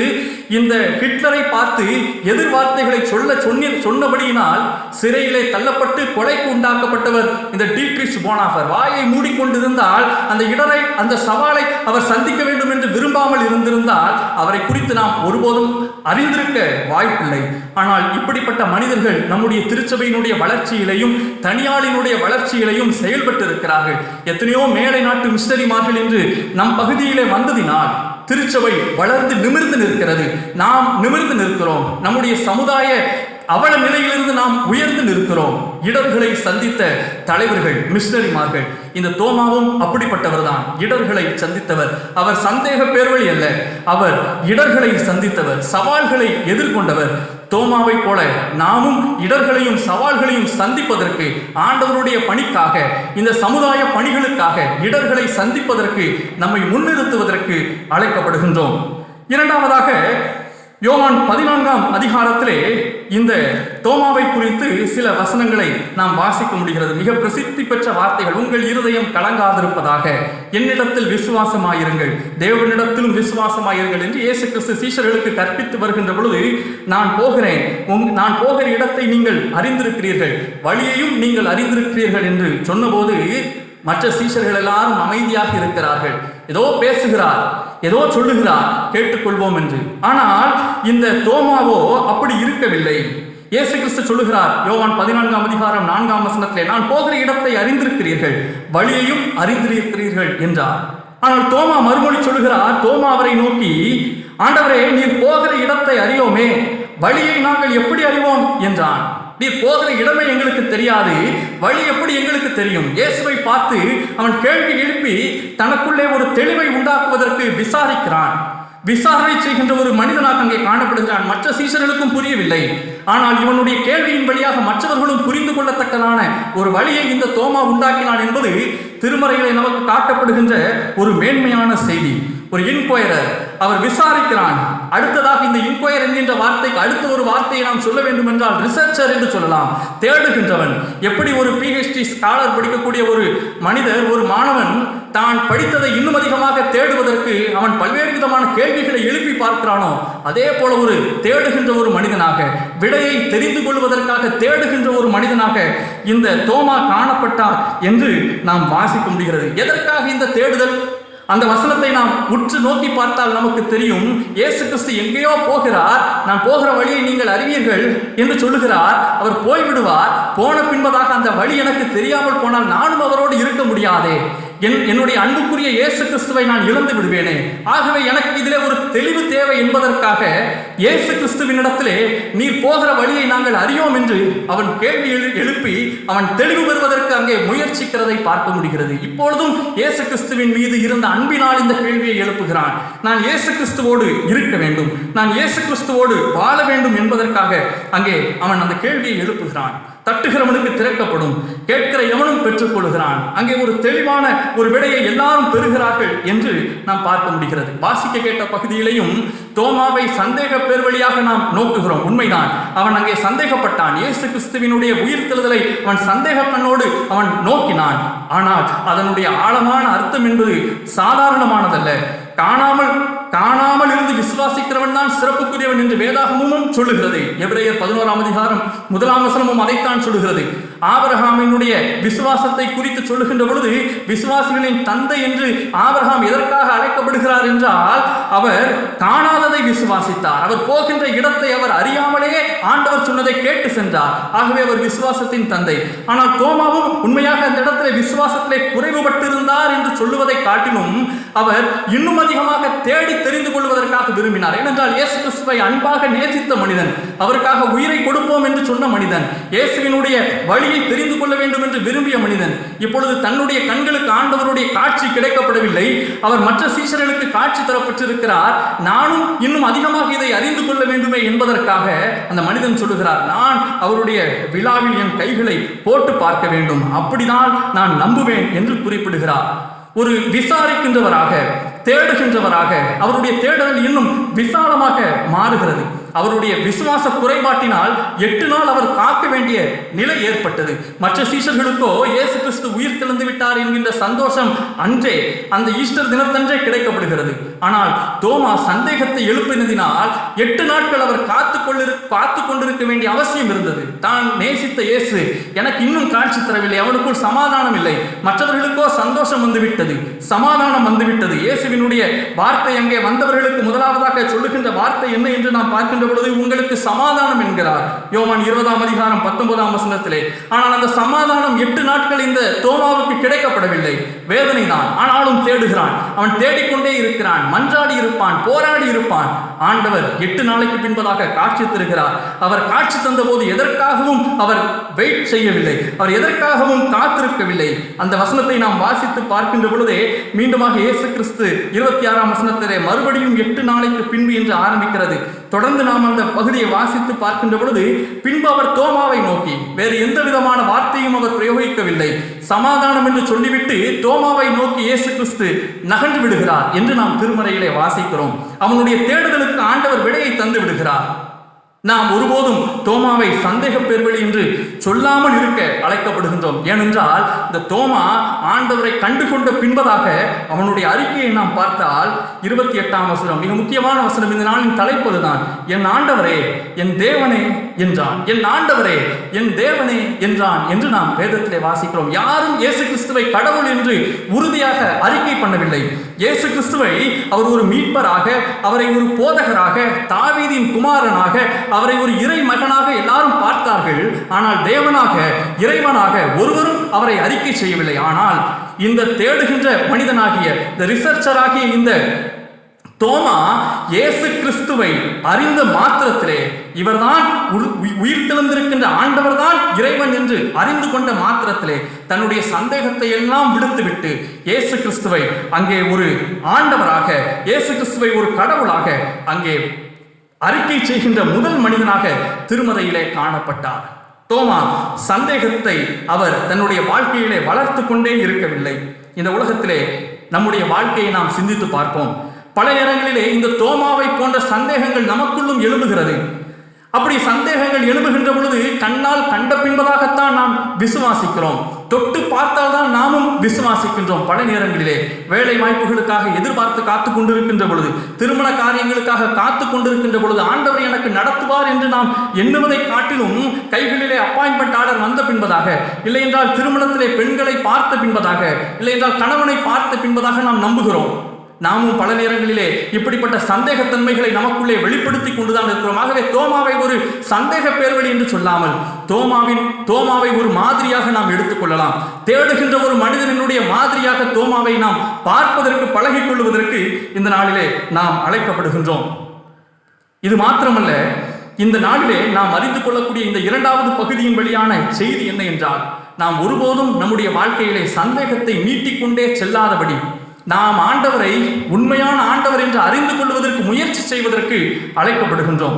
Speaker 2: இந்த ஹிட்லரை பார்த்து எதிர்வார்த்தைகளை சொன்னபடியினால் சிறையிலே தள்ளப்பட்டு கொலைக்கு உண்டாக்கப்பட்டவர் இந்த டீட்ரிச் போனாஃபர். வாயை மூடிக்கொண்டிருந்தால் அந்த இடரை, அந்த சவாலை அவர் சந்திக்க வேண்டும் என்று விரும்பாமல் இருந்திருந்தால் அவரை குறித்து நாம் ஒருபோதும் அறிந்திருக்க வாய்ப்பில்லை. ஆனால் இப்படிப்பட்ட மனிதர்கள் நம்முடைய திருச்சபையினுடைய வளர்ச்சியிலையும் தனியாளினுடைய வளர்ச்சியிலையும் செயல்பட்டு இருக்கிறார்கள். எத்தனையோ மேலை நாட்டு மிஷனரிமார்கள் என்று நம் பகுதியிலே வந்ததினால் திருச்சபை வளர்ந்து நிமிர்ந்து நிற்கிறது. நாம் நிமிர்ந்து நிற்கிறோம். நம்முடைய சமுதாய அவல நிலையிலிருந்து நாம் உயர்ந்து நிற்கிறோம். இடர்களை சந்தித்த தலைவர்கள், மிஷனரிமார்கள். இந்த தோமாவும் அப்படிப்பட்டவர் தான். இடர்களை சந்தித்தவர். அவர் சந்தேக பேர்வழி அல்ல, அவர் இடர்களை சந்தித்தவர், சவால்களை எதிர்கொண்டவர். தோமாவை போல நாமும் இடர்களையும் சவால்களையும் சந்திப்பதற்கு, ஆண்டவருடைய பணிக்காக, இந்த சமுதாய பணிகளுக்காக இடர்களை சந்திப்பதற்கு, நம்மை முன்னிறுத்துவதற்கு அழைக்கப்படுகின்றோம். இரண்டாவதாக யோவான் 14ஆம் அதிகாரத்திலே இந்த தோமாவை குறித்து சில வசனங்களை நாம் வாசிக்க முடிகிறது. மிக பிரசித்தி பெற்ற வார்த்தைகள். உங்கள் இருதயம் கலங்காதிருப்பதாக, என்னிடத்தில் விசுவாசமாயிருங்கள், தேவனிடத்திலும் விசுவாசமாயிருங்கள் என்று இயேசு கிறிஸ்து சீஷர்களுக்கு கற்பித்து வருகின்ற பொழுது, நான் போகிற இடத்தை நீங்கள் அறிந்திருக்கிறீர்கள், வழியையும் நீங்கள் அறிந்திருக்கிறீர்கள் என்று சொன்னபோது மற்ற சீஷர்கள் எல்லாரும் அமைதியாக இருக்கிறார்கள். ஏதோ பேசுகிறார், ஏதோ சொல்லுகிறார், கேட்டுக்கொள்வோம் என்று. ஆனால் இந்த தோமாவோ அப்படி இருக்கவில்லை. இயேசு கிறிஸ்து சொல்லுகிறார் யோவான் 14ஆம் அதிகாரம் 4ஆம் வசனத்திலே, நான் போகிற இடத்தை அறிந்திருக்கிறீர்கள், வழியையும் அறிந்திருக்கிறீர்கள் என்றார். ஆனால் தோமா மறுமொழி சொல்லுகிறார். தோமா அவரை நோக்கி, ஆண்டவரே, நீர் போகிற இடத்தை அறியோமே, வழியை நாங்கள் எப்படி அறிவோம் என்றான். நீர் போகிற இடமே எங்களுக்கு தெரியாது, வழி எப்படி எங்களுக்கு தெரியும்? இயேசுவை பார்த்து அவன் கேள்வி எழுப்பி தனக்குள்ளே ஒரு தெளிவை உண்டாக்குவதற்கு விசாரிக்கிறான். விசாரணை செய்கின்ற ஒரு மனிதனாக அங்கே காணப்படுகிறான். மற்ற சீஷர்களுக்கும் புரியவில்லை. ஆனால் இவனுடைய கேள்வியின் வழியாக மற்றவர்களும் புரிந்து கொள்ளத்தக்கதான ஒரு வழியை இந்த தோமா உண்டாக்கினான் என்பது திருமறைகளை நமக்கு காட்டப்படுகின்ற ஒரு மேன்மையான செய்தி. ஒரு இன்கொயரர், அவர் விசாரிக்கிறான். அடுத்ததாக இந்த இன்கொயர் என்கின்ற வார்த்தைக்கு அடுத்த ஒரு வார்த்தையை நாம் சொல்ல வேண்டும் என்றால் ரிசர்ச்சர் என்று சொல்லலாம். தேடுகின்றவன். எப்படி ஒரு PhD ஸ்காலர் படிக்கக்கூடிய ஒரு மனிதர், ஒரு மாணவன் தான் படித்ததை இன்னும் அதிகமாக தேடுவதற்கு அவன் பல்வேறு விதமான கேள்விகளை எழுப்பி பார்க்கிறானோ, அதே போல ஒரு தேடுகின்ற ஒரு மனிதனாக, விடையை தெரிந்து கொள்வதற்காக தேடுகின்ற ஒரு மனிதனாக இந்த தோமா காணப்பட்டார் என்று நாம் வாசிக்க முடிகிறது. எதற்காக இந்த தேடுதல்? அந்த வசனத்தை நாம் உற்று நோக்கி பார்த்தால் நமக்கு தெரியும். இயேசு கிறிஸ்து எங்கேயோ போகிறார், நான் போகிற வழியை நீங்கள் அறிவீர்கள் என்று சொல்லுகிறார். அவர் போய்விடுவார். போன பின்பதாக அந்த வழி எனக்கு தெரியாமல் போனால் நானும் அவரோடு இருக்க முடியாதே. என்னுடைய அன்புக்குரிய இயேசு கிறிஸ்துவை நான் இழந்து விடுவேனே. ஆகவே எனக்கு இதிலே ஒரு தெளிவு தேவை என்பதற்காக இயேசு கிறிஸ்துவினிடத்திலே நீர் போகிற வழியை நாங்கள் அறியோம் என்று அவன் கேள்வி எழுப்பி அவன் தெளிவு பெறுவதற்கு அங்கே முயற்சிக்கிறதை பார்க்க முடிகிறது. இப்பொழுதும் இயேசு கிறிஸ்துவின் மீது இருந்த அன்பினால் இந்த கேள்வியை எழுப்புகிறான். நான் இயேசு கிறிஸ்துவோடு இருக்க வேண்டும், நான் இயேசு கிறிஸ்துவோடு வாழ வேண்டும் என்பதற்காக அங்கே அவன் அந்த கேள்வியை எழுப்புகிறான். தட்டுகிறவனுக்கு திறக்கப்படும், கேட்கிற எவனும் பெற்றுக் கொள்கிறான். அங்கே ஒரு தெளிவான ஒரு விடையை எல்லாரும் பெறுகிறார்கள் என்று நாம் பார்க்க முடிகிறது. வாசிக்க கேட்ட பகுதியிலையும் தோமாவை சந்தேக பேர் வழியாக நாம் நோக்குகிறோம். உண்மைதான், அவன் அங்கே சந்தேகப்பட்டான். இயேசு கிறிஸ்துவினுடைய உயிர்த்தெழுதலை அவன் சந்தேக கண்ணோடு அவன் நோக்கினான். ஆனால் அதனுடைய ஆழமான அர்த்தம் என்பது சாதாரணமானதல்ல. காணாமல் இருந்து விசுவாசிக்கிறவன் தான் சிறப்புக்குரியவன் என்று வேதாகமும் சொல்லுகிறது. எபிரேயர் 11ஆம் அதிகாரம் 1ஆம் வசனமும் அதைத்தான் சொல்லுகிறது. ஆபிரகாமினுடைய விசுவாசத்தை குறித்து சொல்லுகின்ற பொழுது விசுவாசிகளின் தந்தை என்று ஆபிரகாம் எதற்காக அழைக்கப்படுகிறார் என்றால், அவர் காணாததை விசுவாசித்தார். அவர் போகின்ற இடத்தை அவர் அறியாமலேயே ஆண்டவர் சொன்னதை கேட்டு சென்றார். ஆகவே அவர் விசுவாசத்தின் தந்தை. ஆனால் தோமாவும் உண்மையாக அந்த இடத்திலே விசுவாசத்திலே குறைவுபட்டிருந்தார் என்று சொல்லுவதை காட்டிலும் அவர் இன்னும் அதிகமாக தேடி தெரிந்து கொள்வதற்காக விரும்பினார். ஏனென்றால் இயேசு கிறிஸ்துவை அன்பாக நேசித்த மனிதன், அவருக்காக உயிரை கொடுப்போம் என்று சொன்ன மனிதன், இயேசுவினுடைய வழியை தெரிந்து கொள்ள வேண்டும் என்று விரும்பிய மனிதன். இப்பொழுது தன்னுடைய கண்களுக்கு ஆண்டவருடைய காட்சி கிடைக்கப்படவில்லை. அவர் மற்ற சீஷர்களுக்கு காட்சி தரப்பட்டிருக்கிறார். நானும் இன்னும் அதிகமாக இதை அறிந்து கொள்ள வேண்டுமே என்பதற்காக அந்த மனிதன் சொல்லுகிறார், நான் அவருடைய விழாவில் என் கைகளை போட்டு பார்க்க வேண்டும், அப்படிதான் நான் நம்புவேன் என்று குறிப்பிடுகிறார். ஒரு விசாரிக்கின்றவராக, தேடுகின்றவராக அவருடைய தேடல் இன்னும் விசாலமாக மாறுகிறது. அவருடைய விசுவாச குறைபாட்டினால் 8 நாள் அவர் காக்க வேண்டிய நிலை ஏற்பட்டது. மற்ற சீஷர்களுக்கோ இயேசு கிறிஸ்து உயிர் தெழுந்து விட்டார் என்கின்ற சந்தோஷம் அன்றே, அந்த ஈஸ்டர் தினத்தன்றே கிடைக்கப்படுகிறது. ஆனால் தோமா சந்தேகத்தை எழுப்பினதினால் 8 நாட்கள் அவர் காத்து கொண்டிருக்க வேண்டிய அவசியம் இருந்தது. தான் நேசித்த இயேசு எனக்கு இன்னும் காட்சி தரவில்லை, அவனுக்குள் சமாதானம் இல்லை. மற்றவர்களுக்கோ சந்தோஷம் வந்துவிட்டது, சமாதானம் வந்துவிட்டது. இயேசுவினுடைய வார்த்தை அங்கே வந்தவர்களுக்கு முதலாவதாக சொல்லுகின்ற வார்த்தை என்ன என்று நாம் பார்க்கின்ற பொழுது, உங்களுக்கு சமாதானம் என்கிறார் யோவான் 20ஆம் அதிகாரம் 19ஆம் வசனத்திலே. ஆனால் அந்த சமாதானம் 8 நாட்கள் இந்த தோமாவுக்கு கிடைக்கப்படவில்லை. வேதனை தான். ஆனாலும் தேடுகிறான். அவன் தேடிக்கொண்டே இருக்கிறான், மன்றாடி இருப்பான், போராடி இருப்பான். ஆண்டவர் 8 நாளைக்கு பின்பதாக காட்சி தருகிறார். அவர் காட்சி தந்த போது எதற்காகவும் அவர் வெயிட் செய்யவில்லை, அவர் எதற்காகவும் காத்திருக்கவில்லை. அந்த வசனத்தை நாம் வாசித்து பார்க்கின்ற பொழுதே மீண்டுமாக இயேசு கிறிஸ்து 26ஆம் வசனத்திலே மறுபடியும் 8 நாளைக்கு பின்பு என்று ஆரம்பிக்கிறது. தொடர்ந்து நாம் அந்த பகுதியை வாசித்து பார்க்கின்ற பொழுது, பின்பு அவர் தோமாவை நோக்கி, வேறு எந்த விதமான வார்த்தையும் அவர் பிரயோகிக்கவில்லை, சமாதானம் என்று சொல்லிவிட்டு தோமாவை நோக்கி இயேசு கிறிஸ்து நகர்ந்து விடுகிறார் என்று நாம் திருமறையிலே வாசிக்கிறோம். அவனுடைய தேடுதலுக்கு ஆண்டவர் விடையை தந்து விடுகிறார். நாம் ஒருபோதும் தோமாவை சந்தேக பேர்வழி என்று சொல்லாமல் இருக்க அழைக்கப்படுகின்றோம். ஏனென்றால் இந்த தோமா ஆண்டவரை கண்டுகொண்ட பின்பதாக அவனுடைய அறிக்கையை நாம் பார்த்தால் 28ஆம் வசனம் மிக முக்கியமான வசனம். இந்த நாளின் தலைப்பதுதான், என் ஆண்டவரே என் தேவனே என்றான். என் ஆண்டவரே என் தேவனே என்றான் என்று நாம் வேதத்திலே வாசிக்கிறோம். யாரும் இயேசு கிறிஸ்துவை கடவுள் என்று உறுதியாக அறிக்கை பண்ணவில்லை. இயேசு கிறிஸ்துவை அவர் ஒரு மீட்பராக, அவரை ஒரு போதகராக, தாவீதின் குமாரனாக, அவரை ஒரு இறை மகனாக எல்லாரும் பார்த்தார்கள். ஆனால் தேவனாக, இறைவனாக ஒருவரும் அவரை அறிக்கை செய்யவில்லை. ஆனால் இந்த தேடுகின்ற மனிதனாகிய, இந்த ரிசர்ச்சராகிய இந்த தோமா இயேசு கிறிஸ்துவை அறிந்த மாத்திரத்திலே, இவர்தான் உயிர் தெழுந்திருக்கின்ற ஆண்டவர் தான் இறைவன் என்று அறிந்து கொண்ட மாத்திரத்திலே தன்னுடைய சந்தேகத்தை எல்லாம் விடுத்துவிட்டு இயேசு கிறிஸ்துவை அங்கே ஒரு ஆண்டவராக, இயேசு கிறிஸ்துவை ஒரு கடவுளாக அங்கே அறிக்கை செய்கின்ற முதல் மனிதனாக திருமறையிலே காணப்பட்டார். தோமா சந்தேகத்தை அவர் தன்னுடைய வாழ்க்கையிலே வளர்த்து கொண்டே இருக்கவில்லை. இந்த உலகத்திலே நம்முடைய வாழ்க்கையை நாம் சிந்தித்து பார்ப்போம். பல நேரங்களிலே இந்த தோமாவை போன்ற சந்தேகங்கள் நமக்குள்ளும் எழும்புகிறது. அப்படி சந்தேகங்கள் எழும்புகின்ற பொழுது கண்ணால் கண்ட பின்பதாகத்தான் நாம் விசுவாசிக்கிறோம். தொட்டு பார்த்தால் தான் நாமும் விசுவாசிக்கின்றோம். பல நேரங்களிலே வேலை வாய்ப்புகளுக்காக எதிர்பார்த்து காத்து கொண்டிருக்கின்ற பொழுது, திருமண காரியங்களுக்காக காத்து கொண்டிருக்கின்ற பொழுது ஆண்டவர் எனக்கு நடத்துவார் என்று நாம் எண்ணுவதை காட்டிலும் கைகளிலே அப்பாயின்மெண்ட் ஆர்டர் வந்த பின்பதாக, இல்லை என்றால் திருமணத்திலே பெண்களை பார்த்த பின்பதாக, இல்லை என்றால் கணவனை பார்த்த பின்பதாக நாம் நம்புகிறோம். நாமும் பல நேரங்களிலே இப்படிப்பட்ட சந்தேகத்தன்மைகளை நமக்குள்ளே வெளிப்படுத்தி கொண்டுதான் இருக்கிறோம். ஆகவே தோமாவை ஒரு சந்தேக பேர்வழி என்று சொல்லாமல் தோமாவை ஒரு மாதிரியாக நாம் எடுத்துக்கொள்ளலாம். தேடுகின்ற ஒரு மனிதனுடைய மாதிரியாக தோமாவை நாம் பார்ப்பதற்கு, பழகிக் கொள்வதற்கு இந்த நாளிலே நாம் அழைக்கப்படுகின்றோம். இது மாத்திரமல்ல, இந்த நாளிலே நாம் அறிந்து கொள்ளக்கூடிய இந்த இரண்டாவது பகுதியின் வழியான செய்தி என்ன என்றால், நாம் ஒருபோதும் நம்முடைய வாழ்க்கையிலே சந்தேகத்தை நீட்டிக்கொண்டே செல்லாதபடி நாம் ஆண்டவரை உண்மையான ஆண்டவர் என்று அறிந்து கொள்வதற்கு முயற்சி செய்வதற்கு அழைக்கப்படுகின்றோம்.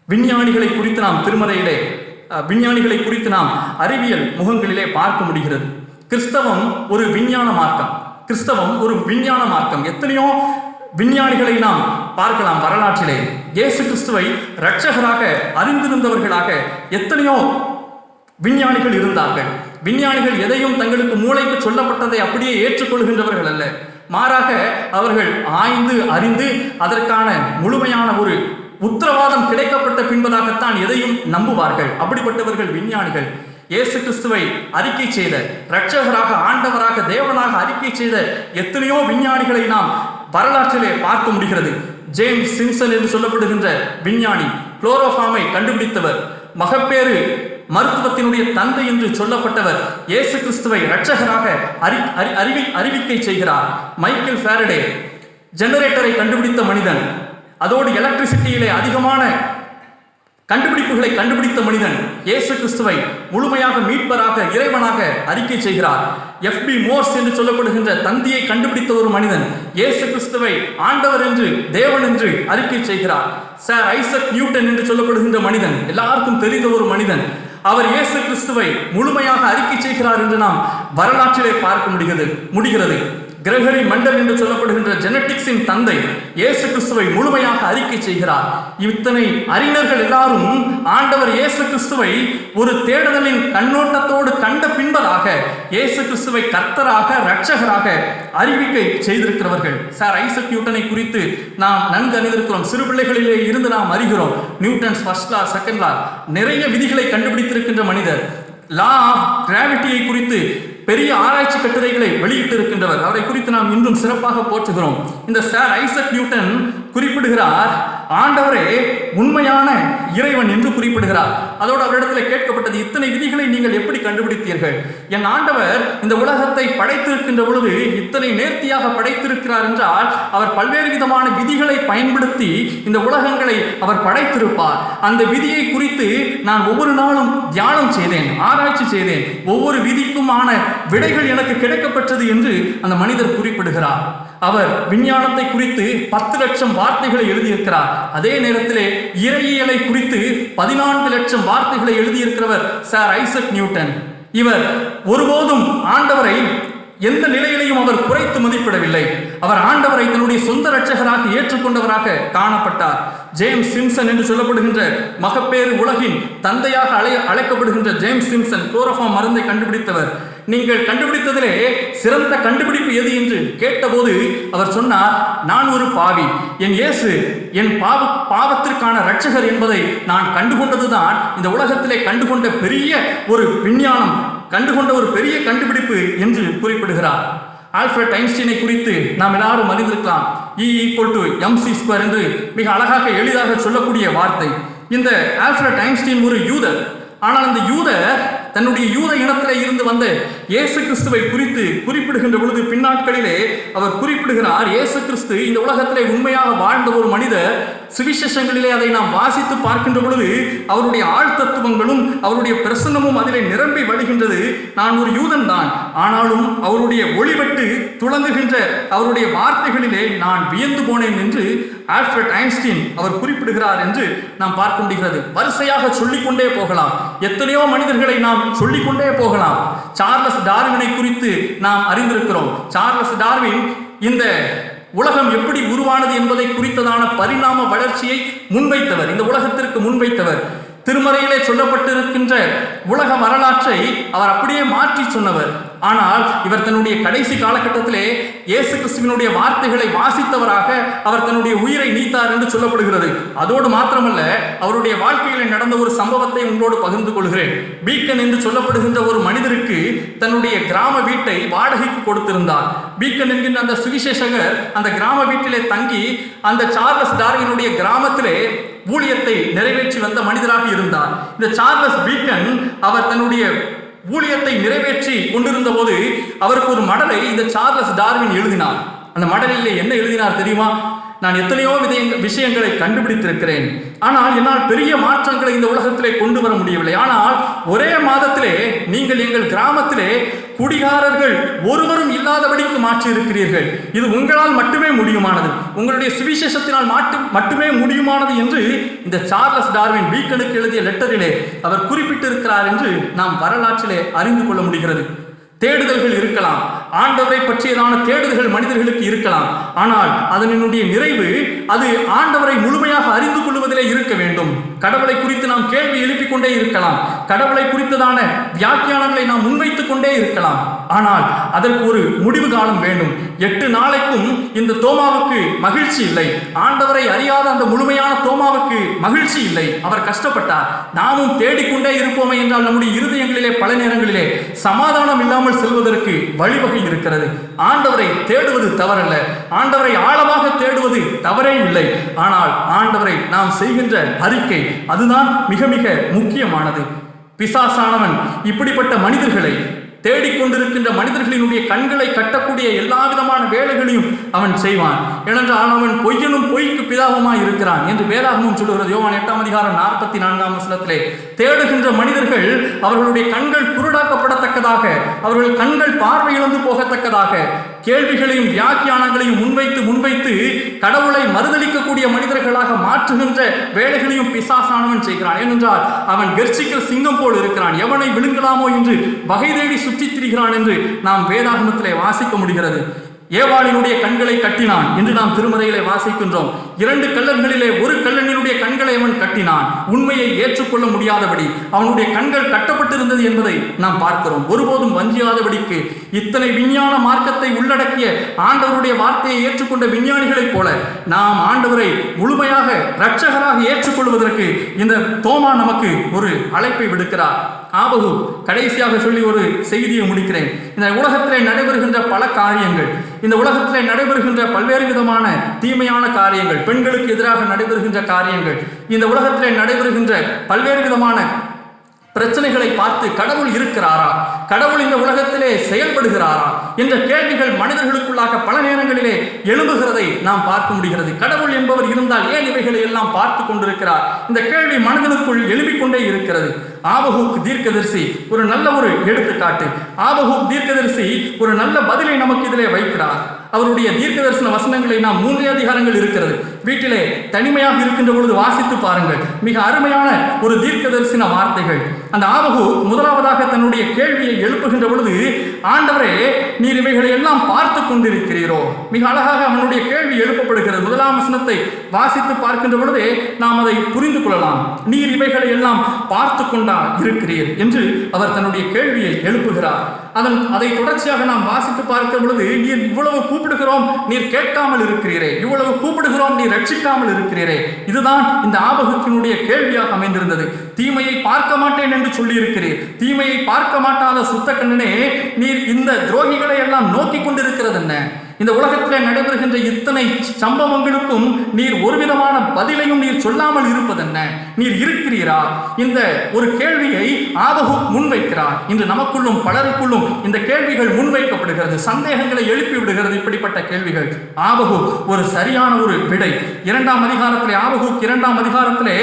Speaker 2: விஞ்ஞானிகளை குறித்து நாம் திருமறையிலே விஞ்ஞானிகளை குறித்து நாம் அறிவியல் முகங்களிலே பார்க்க முடிகிறது. கிறிஸ்தவம் ஒரு விஞ்ஞான மார்க்கம். கிறிஸ்தவம் ஒரு விஞ்ஞான மார்க்கம். எத்தனையோ விஞ்ஞானிகளை நாம் பார்க்கலாம் வரலாற்றிலே. இயேசு கிறிஸ்துவை இரட்சகராக அறிந்திருந்தவர்களாக எத்தனையோ விஞ்ஞானிகள் இருந்தார்கள். விஞ்ஞானிகள் எதையும் தங்களுக்கு மூளைக்கு சொல்லப்பட்டதை அப்படியே ஏற்றுக்கொள்கின்றவர்கள் அல்ல. மாறாக அவர்கள் ஆய்ந்து அறிந்து அதற்கான முழுமையான ஒரு உத்தரவாதம் கிடைக்கப்பட்ட பின்பதாகத்தான் எதையும் நம்புவார்கள். அப்படிப்பட்டவர்கள் விஞ்ஞானிகள். இயேசு கிறிஸ்துவை அறிக்கை செய்த, இரட்சகராக, ஆண்டவராக, தேவனாக அறிக்கை செய்த எத்தனையோ விஞ்ஞானிகளை நாம் வரலாற்றிலே பார்க்க முடிகிறது. ஜேம்ஸ் சிம்சன் என்று சொல்லப்படுகின்ற விஞ்ஞானி, குளோரோஃபார்மை கண்டுபிடித்தவர், மகப்பேறு மருத்துவத்தினுடைய தந்தை என்று சொல்லப்பட்டவர், இயேசு கிறிஸ்துவை இரட்சகராக அறிவிக்கை செய்கிறார். மைக்கேல் ஃபாரடே ஜெனரேட்டரை கண்டுபிடித்த மனிதன், அதோடு எலக்ட்ரிசிட்டியிலே அதிகமான கண்டுபிடிப்புகளை கண்டுபிடித்த மனிதன் இயேசு கிறிஸ்துவை முழுமையாக மீட்பராக, இறைவனாக அறிக்கை செய்கிறார். FB மோர்ஸ் என்று சொல்லப்படுகின்ற தந்தியை கண்டுபிடித்த ஒரு மனிதன் இயேசு கிறிஸ்துவை ஆண்டவர் என்று, தேவன் என்று அறிக்கை செய்கிறார். சார் ஐசக் நியூட்டன் என்று சொல்லப்படுகின்ற மனிதன், எல்லாருக்கும் தெரிந்த ஒரு மனிதன், அவர் இயேசு கிறிஸ்துவை முழுமையாக அறிக்கை செய்கிறார் என்று நாம் வரலாற்றிலே பார்க்க முடிகிறது. கிரகரி மெண்டல் என்று சொல்லப்படுகின்ற ஜெனடிக்ஸின் தந்தை இயேசு கிறிஸ்துவை முழுமையாக அறிக்கை செய்கிறார். இத்தனை அறிஞர்கள் எல்லாரும் ஆண்டவர் இயேசு கிறிஸ்துவை ஒரு தேடுதலின் கண்ணோட்டத்தோடு கண்ட பின்பதாக இயேசு கிறிஸ்துவை கர்த்தராக, இரட்சகராக அறிவிக்கை செய்திருக்கிறவர்கள். சார் ஐசக் நியூட்டனை குறித்து நாம் நன்கு அறிந்திருக்கிறோம். சிறு பிள்ளைகளிலே இருந்து நாம் அறிகிறோம். நியூட்டன்ஸ் ஃபர்ஸ்ட் லா, செகண்ட் லா, நிறைய விதிகளை கண்டுபிடித்திருக்கின்ற மனிதர். லா ஆஃப் கிராவிட்டியை குறித்து பெரிய ஆராய்ச்சி கட்டுரைகளை வெளியிட்டு இருக்கின்றவர். அவரை குறித்து நாம் இன்றும் சிறப்பாக போற்றுகிறோம். இந்த சார் ஐசக் நியூட்டன் குறிப்பிடுகிறார், ஆண்டவரே உண்மையான இறைவன் என்று குறிப்பிடுகிறார். அதோடு அவரிடத்தில் கேட்கப்பட்டது, இத்தனை விதிகளை நீங்கள் எப்படி கண்டுபிடித்தீர்கள்? என் ஆண்டவர் இந்த உலகத்தை படைத்திருக்கின்ற பொழுது இத்தனை நேர்த்தியாக படைத்திருக்கிறார் என்றால் அவர் பல்வேறு விதமான விதிகளை பயன்படுத்தி இந்த உலகங்களை அவர் படைத்திருப்பார். அந்த விதியை குறித்து நான் ஒவ்வொரு நாளும் தியானம் செய்தேன், ஆராய்ச்சி செய்தேன். ஒவ்வொரு விதிக்குமான விடைகள் எனக்கு கிடைக்கப்பட்டது என்று அந்த மனிதர் குறிப்பிடுகிறார். அவர் விஞ்ஞானத்தை குறித்து 10 லட்சம் வார்த்தைகளை எழுதியிருக்கிறார். அதே நேரத்திலே இறையியலை குறித்து 14 லட்சம் வார்த்தைகளை எழுதியிருக்கிறவர் சார் ஐசக் நியூட்டன். இவர் ஒருபோதும் ஆண்டவரை எந்த நிலையிலையும் அவர் குறைத்து மதிப்பிடவில்லை. அவர் ஆண்டவரை தன்னுடைய சொந்த இரட்சகராக ஏற்றுக்கொண்டவராக காணப்பட்டார். ஜேம்ஸ் சிம்சன் என்று சொல்லப்படுகின்ற மகப்பேறு உலகின் தந்தையாக அழைக்கப்படுகின்ற ஜேம்ஸ் சிம்சன் குளோரோஃபார்ம் மருந்தை கண்டுபிடித்தவர். நீங்கள் கண்டுபிடித்ததிலே சிறந்த கண்டுபிடிப்பு எது என்று கேட்டபோது அவர் சொன்னார், நான் ஒரு பாவி, என் இயேசு என் பாவத்திற்கான இரட்சகர் என்பதை நான் கண்டுகொண்டதுதான் இந்த உலகத்திலே கண்டுகொண்ட பெரிய ஒரு விஞ்ஞானம், கண்டுகொண்ட ஒரு பெரிய கண்டுபிடிப்பு என்று குறிப்பிடுகிறார். ஆல்ஃபிரட் ஐன்ஸ்டீனை குறித்து நாம் எல்லாரும் அறிந்திருக்கலாம். E = mc² என்று மிக அழகாக எளிதாக சொல்லக்கூடிய வார்த்தை. இந்த ஆல்ஃபிரட் ஐன்ஸ்டீன் ஒரு யூதர். ஆனால் அந்த யூதர் தன்னுடைய யூத இனத்திலே இருந்து வந்த இயேசு கிறிஸ்துவை குறித்து குறிப்பிடுகின்ற பொழுது பின்னாட்களிலே அவர் குறிப்பிடுகிறார், இயேசு கிறிஸ்து இந்த உலகத்திலே உண்மையாக வாழ்ந்த ஒரு மனிதர். சுவிசேஷங்களிலே அதை நாம் வாசித்து பார்க்கின்ற பொழுது அவருடைய ஆழ்தத்துவங்களும் அவருடைய பிரசன்னமும் அதிலே நிரம்பி வழிகின்றது. நான் ஒரு யூதன் தான், ஆனாலும் அவருடைய ஒளிவெட்டு துளங்குகின்ற அவருடைய வார்த்தைகளிலே நான் வியந்து போனேன் என்று ஆல்ஃபிரட் ஐன்ஸ்டீன் அவர் குறிப்பிடுகிறார் என்று நாம் பார்க்க முடிகிறது. வரிசையாக சொல்லிக்கொண்டே போகலாம், எத்தனையோ மனிதர்களை நாம் சொல்லிக்கொண்டே போகலாம். சார்லஸ் டார்வினை குறித்து நாம் அறிந்திருக்கிறோம். சார்லஸ் டார்வின் இந்த உலகம் எப்படி உருவானது என்பதை குறித்ததான பரிணாம வளர்ச்சியை முன்வைத்தவர், இந்த உலகத்திற்கு முன்வைத்தவர். திருமறையிலே சொல்லப்பட்டிருக்கின்ற உலக வரலாற்றை அவர் அப்படியே மாற்றி சொன்னவர். ஆனால் இவர் தன்னுடைய கடைசி காலகட்டத்திலே இயேசு கிறிஸ்துவினுடைய வார்த்தைகளை வாசித்தவராக அவர் தன்னுடைய உயிரை நீத்தார் என்று சொல்லப்படுகிறது. அதோடு மாத்திரமல்ல, அவருடைய வாழ்க்கையில் நடந்த ஒரு சம்பவத்தை உங்களோடு பகிர்ந்து கொள்கிறேன். பீக்கன் என்று சொல்லப்படுகின்ற ஒரு மனிதருக்கு தன்னுடைய கிராம வீட்டை வாடகைக்கு கொடுத்திருந்தார். பீக்கன் என்கின்ற அந்த சுவிசேஷகர் அந்த கிராம வீட்டிலே தங்கி அந்த சார்லஸ் டார்வினுடைய கிராமத்திலே ஊழியத்தை நிறைவேற்றி வந்த மனிதராக இருந்தார். இந்த சார்லஸ் பீக்கன் அவர் தன்னுடைய ஊழியத்தை நிறைவேற்றி கொண்டிருந்த போது அவருக்கு ஒரு மடலை இந்த சார்லஸ் டார்வின் எழுதினார். அந்த மடலிலே என்ன எழுதினார் தெரியுமா? நான் எத்தனையோ விஷயங்களை கண்டுபிடித்திருக்கிறேன், ஆனால் என்னால் பெரிய மாற்றங்களை இந்த உலகத்திலே கொண்டு வர முடியவில்லை. ஆனால் ஒரே மாதத்திலே நீங்கள் எங்கள் கிராமத்திலே குடிகாரர்கள் ஒருவரும் இல்லாதபடிக்கு மாற்றி இருக்கிறீர்கள். இது உங்களால் மட்டுமே முடியுமானது, உங்களுடைய சுவிசேஷத்தினால் மட்டுமே முடியுமானது என்று இந்த சார்லஸ் டார்வின் பீக்கனுக்கு எழுதிய லெட்டரிலே அவர் குறிப்பிட்டிருக்கிறார் என்று நாம் வரலாற்றிலே அறிந்து கொள்ள முடிகிறது. தேடுதல்கள் இருக்கலாம், ஆண்டவரை பற்றியதான தேடுதல்கள் மனிதர்களுக்கு இருக்கலாம், ஆனால் அதனுடைய நிறைவு அது ஆண்டவரை முழுமையாக அறிந்து கொள்வதிலே இருக்க வேண்டும். கடவுளை குறித்து நாம் கேள்வி எழுப்பிக் கொண்டே இருக்கலாம், கடவுளை குறித்ததான வியாக்கியானங்களை நாம் முன்வைத்துக் கொண்டே இருக்கலாம், ஆனால் அதற்கு ஒரு முடிவு காலம் வேண்டும். 8 நாளைக்கும் இந்த தோமாவுக்கு மகிழ்ச்சி இல்லை. ஆண்டவரை அறியாத அந்த முழுமையான தோமாவுக்கு மகிழ்ச்சி இல்லை, அவர் கஷ்டப்பட்டார். நாமும் தேடிக்கொண்டே இருப்போமே என்றால் நம்முடைய இருதயங்களிலே பல நேரங்களிலே சமாதானம் இல்லாமல் செல்வதற்கு வழிவகை இருக்கிறது. ஆண்டவரை தேடுவது தவறல்ல, ஆண்டவரை ஆழமாக தேடுவது தவறே இல்லை. ஆனால் ஆண்டவரை நாம் செய்கின்ற அறிக்கை அதுதான் மிக மிக முக்கியமானது. பிசாசானவன் இப்படிப்பட்ட மனிதர்களை தேடிக்கொண்டிருக்கின்ற மனிதர்களினுடைய கண்களை கட்டக்கூடிய எல்லா விதமான வேலைகளையும் அவன் செய்வான். ஏனென்றால் அவன் பொய்யனும் பொய்க்கு பிதாவுமாய் இருக்கிறான் என்று வேதாகமம் சொல்லுகிறது. யோவான் 8ஆம் அதிகாரம் 44ஆம் வசனத்திலே தேடுகின்ற மனிதர்கள் அவர்களுடைய கண்கள் குருடாக்கப்படத்தக்கதாக, அவர்கள் கண்கள் பார்வை இழந்து போகத்தக்கதாக கேள்விகளையும் வியாக்கியானங்களையும் முன்வைத்து கடவுளை மறுதளிக்கக்கூடிய மனிதர்களாக மாற்றுகின்ற வேலைகளையும் பிசாசானவன் செய்கிறான். ஏனென்றால் அவன் கர்ச்சிக்கிற சிங்கம் போல் இருக்கிறான், எவனை விழுங்கலாமோ என்று வகை தேடி சுற்றித் திரிகிறான் என்று நாம் வேதாகமத்திலே வாசிக்க முடிகிறது. ஏவாளினுடைய கண்களை கட்டினான் என்று நாம் திருமறையிலே வாசிக்கின்றோம். 2 கல்லன்களிலே ஒரு கல்லனினுடைய கண்களை அவன் கட்டினான், உண்மையை ஏற்றுக்கொள்ள முடியாதபடி அவனுடைய கண்கள் கட்டப்பட்டிருந்தது என்பதை நாம் பார்க்கிறோம். ஒருபோதும் வஞ்சியாதபடிக்கு இத்தனை விஞ்ஞான மார்க்கத்தை உள்ளடக்கிய ஆண்டவருடைய வார்த்தையை ஏற்றுக்கொண்ட விஞ்ஞானிகளைப் போல நாம் ஆண்டவரை முழுமையாக இரட்சகராக ஏற்றுக்கொள்வதற்கு இந்த தோமா நமக்கு ஒரு அழைப்பை விடுக்கிறார். ஆபகு கடைசியாக சொல்லி ஒரு செய்தியை முடிக்கிறேன். இந்த உலகத்திலே நடைபெறுகின்ற பல காரியங்கள், இந்த உலகத்திலே நடைபெறுகின்ற பல்வேறு விதமான தீமையான காரியங்கள், பெண்களுக்கு எதிராக நடைபெறுகின்ற காரியங்கள், இந்த உலகத்திலே நடைபெறுகின்ற பல்வேறு விதமான பிரச்சனைகளை பார்த்து கடவுள் இருக்கிறாரா, கடவுள் இந்த உலகத்திலே செயல்படுகிறாரா என்ற கேள்விகள் மனிதர்களுக்குள்ளாக பல நேரங்களிலே எழும்புகிறதை நாம் பார்க்க முடிகிறது. கடவுள் என்பவர் இருந்தால் ஏன் இவைகளை எல்லாம் பார்த்து கொண்டிருக்கிறார்? இந்த கேள்வி மனிதனுக்குள் எழுப்பிக் கொண்டே இருக்கிறது. ஆபகூக் தீர்க்கதரிசி ஒரு நல்ல ஒரு எடுத்துக்காட்டு. ஆபகூக் தீர்க்கதரிசி ஒரு நல்ல பதிலை நமக்கு இதிலே வைக்கிறார். அவருடைய தீர்க்க தரிசன வசனங்களை நாம் 3 அதிகாரங்கள் இருக்கிறது, வீட்டிலே தனிமையாக இருக்கின்ற பொழுது வாசித்து பாருங்கள். மிக அருமையான ஒரு தீர்க்க தரிசன வார்த்தைகள். அந்த ஆபகூக் முதலாவதாக தன்னுடைய கேள்வியை எழுப்புகின்ற பொழுது, ஆண்டவரே நீர் இவைகளை எல்லாம் பார்த்து கொண்டிருக்கிறீரோ? மிக அழகாக அவனுடைய கேள்வி எழுப்பப்படுகிறது. 1ஆம் வசனத்தை வாசித்து பார்க்கின்ற பொழுதே நாம் அதை புரிந்து கொள்ளலாம். நீர் இவைகளை எல்லாம் பார்த்து கொண்டா இருக்கிறீர் என்று அவர் தன்னுடைய கேள்வியை எழுப்புகிறார். அதை தொடர்ச்சியாக நாம் வாசித்து பார்க்கிற பொழுது, நீர் இவ்வளவு கூப்பிடுகிறோம் நீர் கேட்காமல் இருக்கிறீரே, இவ்வளவு கூப்பிடுகிறோம் நீர் ரட்சிக்காமல் இருக்கிறீரே. இதுதான் இந்த ஆபகுக்கினுடைய கேள்வியாக அமைந்திருந்தது. தீமையை பார்க்க மாட்டேன் என்று சொல்லி இருக்கிறீர், தீமையை பார்க்க மாட்டாத சுத்த கண்ணனே, நீர் இந்த துரோகிகளை எல்லாம் நோக்கி கொண்டிருக்கிறது என்ன? இந்த உலகத்திலே நடைபெறுகின்ற இத்தனை சம்பவங்களுக்கும் நீர் ஒரு விதமான பதிலையும் நீர் சொல்லாமல் இருப்பதென்ன? நீர் இருக்கிறீரா? இந்த ஒரு கேள்வியை ஆபகுக் முன்வைக்கிறார். இன்று நமக்குள்ளும் பலருக்குள்ளும் இந்த கேள்விகள் முன்வைக்கப்படுகிறது, சந்தேகங்களை எழுப்பி விடுகிறது. இப்படிப்பட்ட கேள்விகள் ஆபகுக் ஒரு சரியான ஒரு விடை. 2ஆம் அதிகாரத்திலே, ஆபகுக் 2ஆம் அதிகாரத்திலே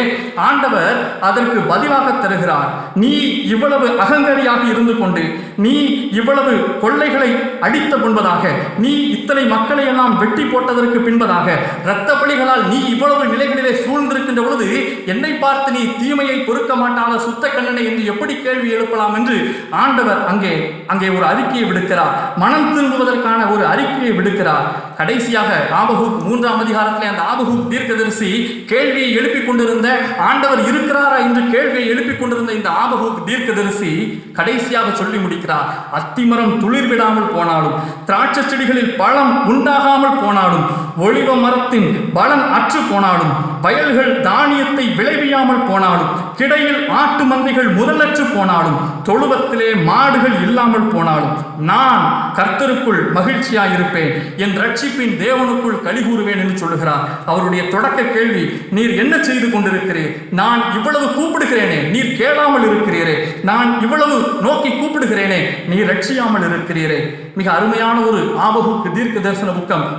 Speaker 2: ஆண்டவர் அதற்கு பதிலாக தருகிறார். நீ இவ்வளவு அகங்காரியாக இருந்து கொண்டு, நீ இவ்வளவு கொள்ளைகளை அடித்த முன்பதாக, நீ இத்தனை மக்களை எல்லாம் வெட்டி போட்டதற்கு பின்பதாக, இரத்த பலிகளால் நீ இவ்வளவு நிலைகளிலே சூழ்ந்திருக்கின்ற பொழுது என்னை பார்த்து நீ தீமையை பொறுக்க மாட்டாத சுத்த கண்ணனை என்று எப்படி கேள்வி எழுப்பலாம் என்று ஆண்டவர் அங்கே ஒரு அறிக்கையை விடுக்கிறார். மனம் திரும்புவதற்கான ஒரு அறிக்கையை விடுக்கிறார். கடைசியாக ஆபகுக் 3ஆம் அதிகாரத்திலே அந்த ஆபகுக் தீர்க்கதரிசி கேள்வியை எழுப்பிக் கொண்டிருந்த, ஆண்டவர் இருக்கிறாரா என்று கேள்வியை எழுப்பிக் கொண்டிருந்த இந்த ஆபகுக் தீர்க்கதரிசி கடைசியாக சொல்லி முடிக்கிறார். அத்திமரம் துளிர் விடாமல் போனாலும், திராட்சை செடிகளில் பழம் உண்டாகாமல் போனாலும், ஒலிவ மரத்தின் பலன் அற்று போனாலும், வயல்கள் தானியத்தை விளைவியாமல் போனாலும், கிடையில் ஆட்டு மந்தைகள் முதலற்று போனாலும், தொழுவத்திலே மாடுகள் இல்லாமல் போனாலும், நான் கர்த்தருக்குள் மகிழ்ச்சியாயிருப்பேன், என் ரட்சிப்பின் தேவனுக்குள் களி கூறுவேன் என்று சொல்லுகிறார். அவருடைய தொடக்க கேள்வி, நீர் என்ன செய்து கொண்டிருக்கிறீர்? நான் இவ்வளவு கூப்பிடுகிறேனே, நீர் கேளாமல் இருக்கிறீரே. நான் இவ்வளவு நோக்கி கூப்பிடுகிறேனே, நீர் ரட்சியாமல் இருக்கிறீரே. மிக அருமையான ஒரு ஆபகுக்கு தீர்க்க தரிசன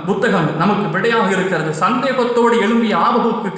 Speaker 2: புத்தகம் நமக்கு விடையாக இருக்கிறது. சந்தேகத்தோடு எழும்பிய ஆபகுக்கு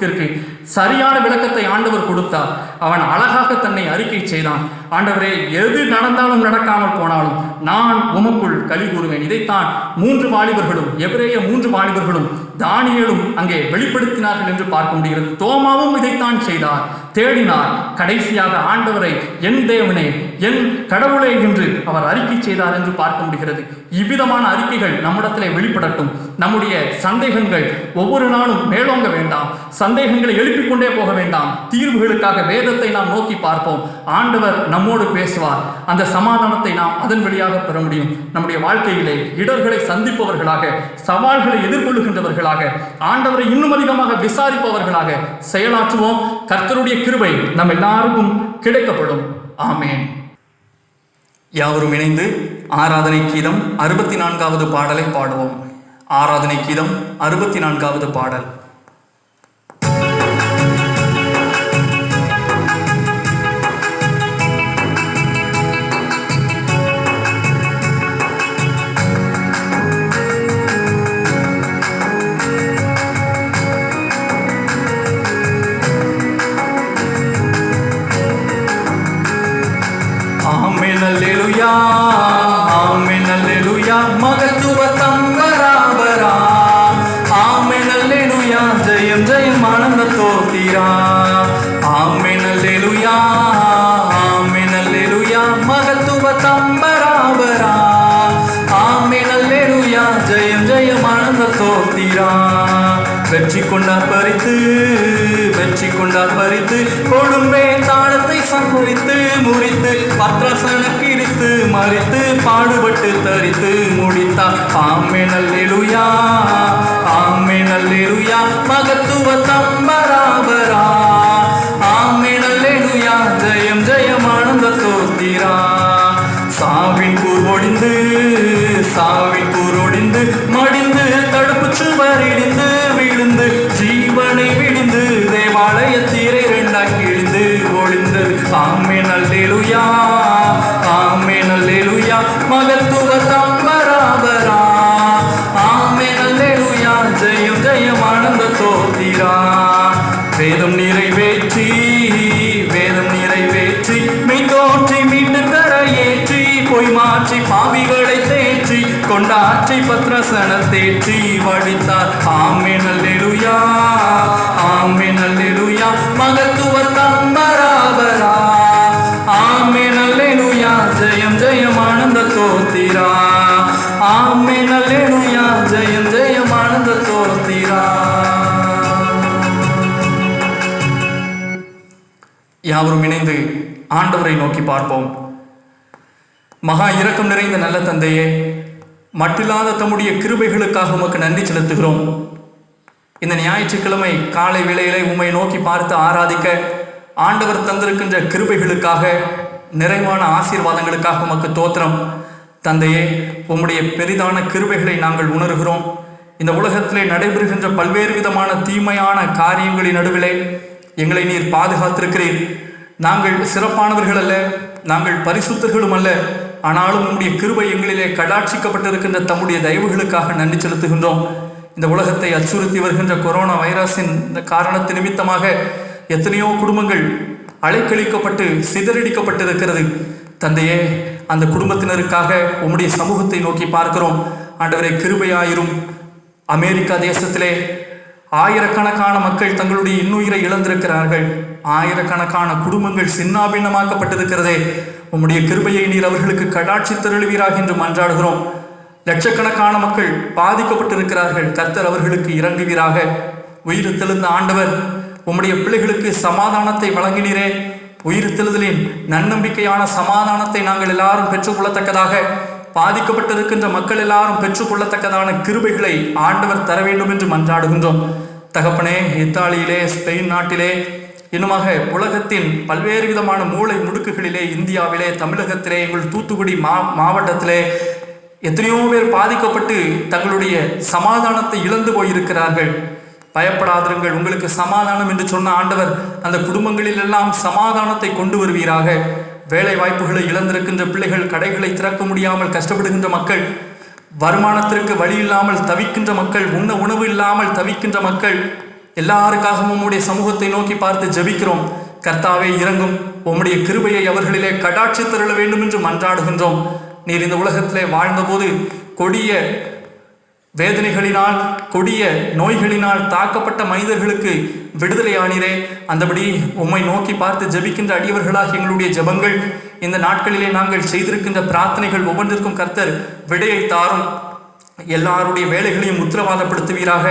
Speaker 2: சரியான விளக்கத்தை ஆண்டவர் கொடுத்தார். அவன் அழகாக தன்னை அறிக்கை செய்தான். ஆண்டவரே, எது நடந்தாலும் நடக்காமல் போனாலும் நான் உமக்குள் களி கூறுவேன். இதைத்தான் 3 வாலிபர்களும், எபிரேய 3 வாலிபர்களும், தானியேலும் அங்கே வெளிப்படுத்தினார்கள் என்று பார்க்க முடிகிறது. தோமாவும் இதைத்தான் செய்தார், தேடினார். கடைசியாக ஆண்டவரை என் தேவனே, என் கடவுளே என்று அவர் அறிக்கை செய்தார் என்று பார்க்க முடிகிறது. இவ்விதமான அறிக்கைகள் நம்மிடத்திலே வெளிப்படட்டும். நம்முடைய சந்தேகங்கள் ஒவ்வொரு நாளும் மேலோங்க வேண்டாம், சந்தேகங்களை எழுப்பிக் கொண்டே போக வேண்டாம். தீர்வுகளுக்காக வேதத்தை நாம் நோக்கி பார்ப்போம். ஆண்டவர் நம்மோடு பேசுவார். அந்த சமாதானத்தை நாம் அதன் வழியாக பெற முடியும். நம்முடைய வாழ்க்கையிலே இடர்களை சந்திப்பவர்களாக, சவால்களை எதிர்கொள்ளுகின்றவர்களாக, ஆண்டவரை இன்னும் அதிகமாக விசாரிப்பவர்களாக செயலாற்றுவோம். கர்த்தருடைய கிருபை நம் எல்லாருக்கும் கிடைக்கப்படும். ஆமென். யாவரும் இணைந்து ஆராதனை கீதம் 64வது பாடலை பாடுவோம். ஆராதனை கீதம் 64வது பாடல்.
Speaker 1: அல்லேலூயா, ஆமென் அல்லேலூயா, மகத்துவ தம்பராபரா. ஆமென் அல்லேலூயா, ஜெயம் ஜெயம் ஆனந்த தோத்திரா. ஆமென் அல்லேலூயா, ஆமென் அல்லேலூயா, மகத்துவ தம்பராபரா. ஆமென் அல்லேலூயா, ஜெயம் ஜெயம் ஆனந்த தோத்திரா. வெற்றி கொண்டார் பறித்து, வெற்றி கொண்டார் பறித்து, கொடும்பே தாளத்தை சம்பரித்து முறித்து, பத்ராசன கிழித்து மறித்து, பாடுபட்டு தரித்து முடித்தார். ஆமென் அல்லேலூயா, ஆமென் அல்லேலூயா, மகத்துவ தம்பராபரா. ஆமென் அல்லேலூயா, ஜெயம் ஜெயம் ஆனந்த தோத்திரா. சாவின் கூர் ஒடிந்து, சாவின் கூர் ஒடிந்து, மடிந்து தடுப்பு சுவர் இடிந்து விழுந்து, ஜீவனை விடிந்து, தேவாலய தீரை 2ஆய் கிழிந்து ஒளிந்தது. ஆமென் அல்லேலூயா, ஆமென் அல்லேலூயா, மகத்துவ தம்பராபரா. ஆமென் அல்லேலூயா, ஜெயம் ஜெயம் ஆனந்த தோத்திரா. வேதம் நிறைவேற்றி, வேதம் நிறைவேற்றி, மெய்தோற்றி மீண்டு கரையேற்றி, பொய் மாற்றி பாவிகளை தேற்றி, கொண்டாற்றி பத்ரசன தேற்றி வடித்தார். ஆமென் அல்லேலூயா, ஆமென் அல்லேலூயா, மகத்துவ தம்பராபரா. ஆமென் அல்லேலூயா, ஜெயம் ஜெயம் ஆனந்த தோத்திரா. ஆமென் அல்லேலூயா, ஜெயம் ஜெயம் ஆனந்த தோத்திரா. யாவரும் இணைந்து ஆண்டவரை நோக்கி பார்ப்போம். மகா இரக்கம் நிறைந்த நல்ல தந்தையே, மட்டில்லாத தம்முடைய கிருபைகளுக்காக உமக்கு நன்றி செலுத்துகிறோம். இந்த ஞாயிற்றுக்கிழமை காலை வேளையிலே உம்மை நோக்கி பார்த்து ஆராதிக்க ஆண்டவர் தந்திருக்கின்ற கிருபைகளுக்காக, நிறைவான ஆசீர்வாதங்களுக்காக உமக்கு தோத்திரம். தந்தையே, உம்முடைய பெரிதான கிருபைகளை நாங்கள் உணர்கிறோம். இந்த உலகத்திலே நடைபெறுகின்ற பல்வேறு விதமான தீமையான காரியங்களின் நடுவிலே எங்களை நீர் பாதுகாத்திருக்கிறீர். நாங்கள் சிறப்பானவர்கள் அல்ல, நாங்கள் பரிசுத்தர்களும் அல்ல. ஆனாலும் உம்முடைய கிருபை எங்களிலே கடாட்சிக்கப்பட்டிருக்கின்ற தம்முடைய தயவுகளுக்காக நன்றி செலுத்துகின்றோம். இந்த உலகத்தை அச்சுறுத்தி வருகின்ற கொரோனா வைரஸின் இந்த காரணத்து நிமித்தமாக எத்தனையோ குடும்பங்கள் அலைக்கழிக்கப்பட்டு சிதறடிக்கப்பட்டிருக்கிறது. தந்தையே, அந்த குடும்பத்தினருக்காக உம்முடைய சமூகத்தை நோக்கி பார்க்கிறோம். ஆண்டவரே, கிருபையாயிரும். அமெரிக்கா தேசத்திலே ஆயிரக்கணக்கான மக்கள் தங்களுடைய இன்னுயிரை இழந்திருக்கிறார்கள். ஆயிரக்கணக்கான குடும்பங்கள் சின்னாபின்னமாக்கப்பட்டிருக்கிறதே. உம்முடைய கிருபையை நீர் அவர்களுக்கு கடாட்சி தருளுவீராக என்று மன்றாடுகிறோம். லட்சக்கணக்கான மக்கள் பாதிக்கப்பட்டிருக்கிறார்கள். கர்த்தர் அவர்களுக்கு இறங்குவீராக. உயிர் தெழுந்த ஆண்டவர், உம்முடைய பிள்ளைகளுக்கு சமாதானத்தை வழங்கினீரே. உயிர் தெழுதலின் நன்னம்பிக்கையான சமாதானத்தை நாங்கள் எல்லாரும் பெற்றுக்கொள்ளத்தக்கதாக, பாதிக்கப்பட்டிருக்கின்ற மக்கள் எல்லாரும் பெற்றுக்கொள்ளத்தக்கதான கிருபைகளை ஆண்டவர் தர வேண்டும் என்று மன்றாடுகின்றோம். தகப்பனே, இத்தாலியிலே, ஸ்பெயின் நாட்டிலே, இன்னுமாக உலகத்தின் பல்வேறு விதமான மூளை முடுக்குகளிலே, இந்தியாவிலே, தமிழகத்திலே, எங்கள் தூத்துக்குடி மாவட்டத்திலே எத்தனையோ பேர் பாதிக்கப்பட்டு தங்களுடைய சமாதானத்தை இழந்து போயிருக்கிறார்கள். பயப்படாதிருங்கள், உங்களுக்கு சமாதானம் என்று சொன்ன ஆண்டவர் அந்த குடும்பங்களில் எல்லாம் சமாதானத்தை கொண்டு வருவீராக. வேலை வாய்ப்புகளை இழந்திருக்கின்ற பிள்ளைகள், கடைகளை திறக்க முடியாமல் கஷ்டப்படுகின்ற மக்கள், வருமானத்திற்கு வழி இல்லாமல் தவிக்கின்ற மக்கள், உண்ண உணவு இல்லாமல் தவிக்கின்ற மக்கள், எல்லாருக்காகவும் உம்முடைய சமூகத்தை நோக்கி பார்த்து ஜெபிக்கிறோம். கர்த்தாவே, இறங்கும். உம்முடைய கிருபையை அவர்களிலே கடாட்சி தருள வேண்டும் என்று மன்றாடுகின்றோம். நீர் இந்த உலகத்திலே வாழ்ந்தபோது கொடிய வேதனைகளினால், கொடிய நோய்களினால் தாக்கப்பட்ட மனிதர்களுக்கு விடுதலை ஆனீரே. அந்தபடி உம்மை நோக்கி பார்த்து ஜெபிக்கின்ற அடியவர்களாக எங்களுடைய ஜெபங்கள், இந்த நாட்களிலே நாங்கள் செய்திருக்கின்ற பிரார்த்தனைகள் ஒவ்வொன்றிற்கும் கர்த்தர் விடையை தாரும். எல்லாருடைய வேலைகளையும் உத்தரவாதப்படுத்துவீராக.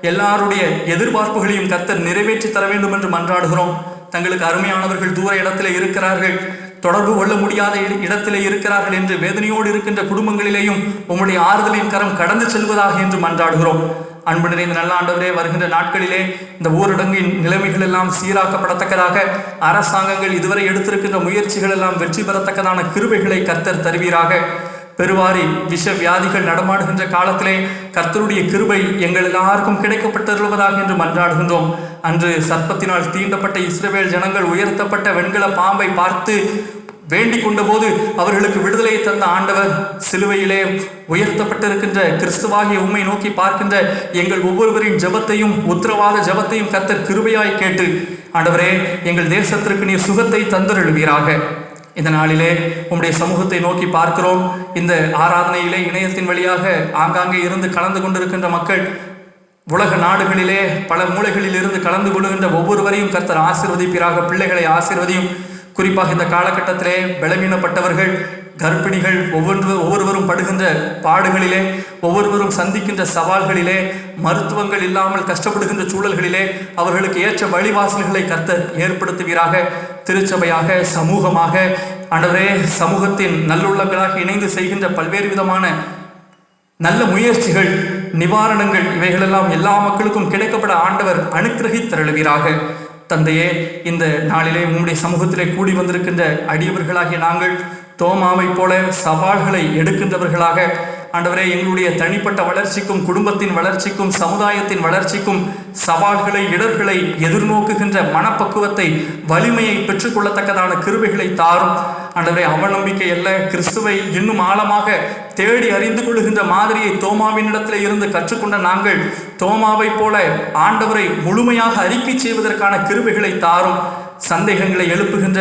Speaker 1: எல்லாருடைய எதிர்பார்ப்புகளையும் கர்த்தர் நிறைவேற்றி தர வேண்டும் என்று மன்றாடுகிறோம். தங்களுக்கு அருமையானவர்கள் தூர இடத்திலே இருக்கிறார்கள், தொடர்பு கொள்ள முடியாத இடத்திலே இருக்கிறார்கள் என்று வேதனையோடு இருக்கின்ற குடும்பங்களிலேயும் உம்முடைய ஆறுதலின் கரம் கடந்து செல்வதாக என்று மன்றாடுகிறோம். அன்பு நிறைந்த நல்ல ஆண்டவரே, வருகின்ற நாட்களிலே இந்த ஊரடங்கின் நிலைமைகள் எல்லாம் சீராக்கப்படத்தக்கதாக, அரசாங்கங்கள் இதுவரை எடுத்திருக்கின்ற முயற்சிகள் எல்லாம் வெற்றி பெறத்தக்கதான கிருபைகளை கர்த்தர் தருவீராக. பெருவாரி விஷ வியாதிகள் நடமாடுகின்ற காலத்திலே கர்த்தருடைய கிருபை எங்கள் எல்லாருக்கும் கிடைக்கப்பட்டிருப்பதாக என்று மன்றாடுகின்றோம். அன்று சர்ப்பத்தினால் தீண்டப்பட்ட இஸ்ரவேல் ஜனங்கள் உயர்த்தப்பட்ட வெண்கல பாம்பை பார்த்து வேண்டிக் கொண்ட போது அவர்களுக்கு விடுதலையை தந்த ஆண்டவர், சிலுவையிலே உயர்த்தப்பட்டிருக்கின்ற கிறிஸ்துவாகிய உம்மை நோக்கி பார்க்கின்ற எங்கள் ஒவ்வொருவரின் ஜெபத்தையும் உத்தரவாத ஜெபத்தையும் கர்த்தர் கிருபையாய் கேட்டு, ஆண்டவரே, எங்கள் தேசத்திற்கு நீர் சுகத்தை தந்தருள்வீராக. இந்த நாளிலே உம்முடைய சமூகத்தை நோக்கி பார்க்கிறோம். இந்த ஆராதனையிலே இணையத்தின் வழியாக ஆங்காங்கே இருந்து கலந்து கொண்டிருக்கின்ற மக்கள், உலக நாடுகளிலே பல மூலைகளில் இருந்து கலந்து கொள்கின்ற ஒவ்வொருவரையும் கர்த்தர் ஆசீர்வதிப்பீராக. பிள்ளைகளை ஆசீர்வதியும். குறிப்பாக இந்த காலகட்டத்திலே பலவீனப்பட்டவர்கள், கர்ப்பிணிகள், ஒவ்வொருவரும் படுகின்ற பாடுகளிலே, ஒவ்வொருவரும் சந்திக்கின்ற சவால்களிலே, மருத்துவங்கள் இல்லாமல் கஷ்டப்படுகின்ற சூழல்களிலே அவர்களுக்கு ஏற்ற வழிவாசல்களை கர்த்தர் ஏற்படுத்துவீராக. திருச்சபையாக, சமூகமாக, ஆண்டவரே, சமூகத்தின் நல்லுள்ளங்களாக இணைந்து செய்கின்ற பல்வேறு விதமான நல்ல முயற்சிகள், நிவாரணங்கள், இவைகளெல்லாம் எல்லா மக்களுக்கும் கிடைக்கப்பட ஆண்டவர் அனுக்கிரகித்தருளுவீராக. தந்தையே, இந்த நாளிலே உம்முடைய சமூகத்திலே கூடி வந்திருக்கின்ற அடியவர்களாகிய நாங்கள் தோமாவை போல சவால்களை எடுக்கின்றவர்களாக, ஆண்டவரே, எங்களுடைய தனிப்பட்ட வளர்ச்சிக்கும், குடும்பத்தின் வளர்ச்சிக்கும், சமுதாயத்தின் வளர்ச்சிக்கும் சவால்களை, இடர்களை எதிர்நோக்குகின்ற மனப்பக்குவத்தை, வலிமையை பெற்றுக்கொள்ளத்தக்கதான கிருபைகளை தாரும். ஆண்டவரே, அவநம்பிக்கை அல்ல, கிறிஸ்துவை இன்னும் ஆழமாக தேடி அறிந்து கொள்ளுகின்ற மாதிரியை தோமாவினிடத்தில் இருந்து கற்றுக்கொண்ட நாங்கள் தோமாவை போல ஆண்டவரை முழுமையாக அறிக்கை செய்வதற்கான கிருபைகளை தாரும். சந்தேகங்களை எழுப்புகின்ற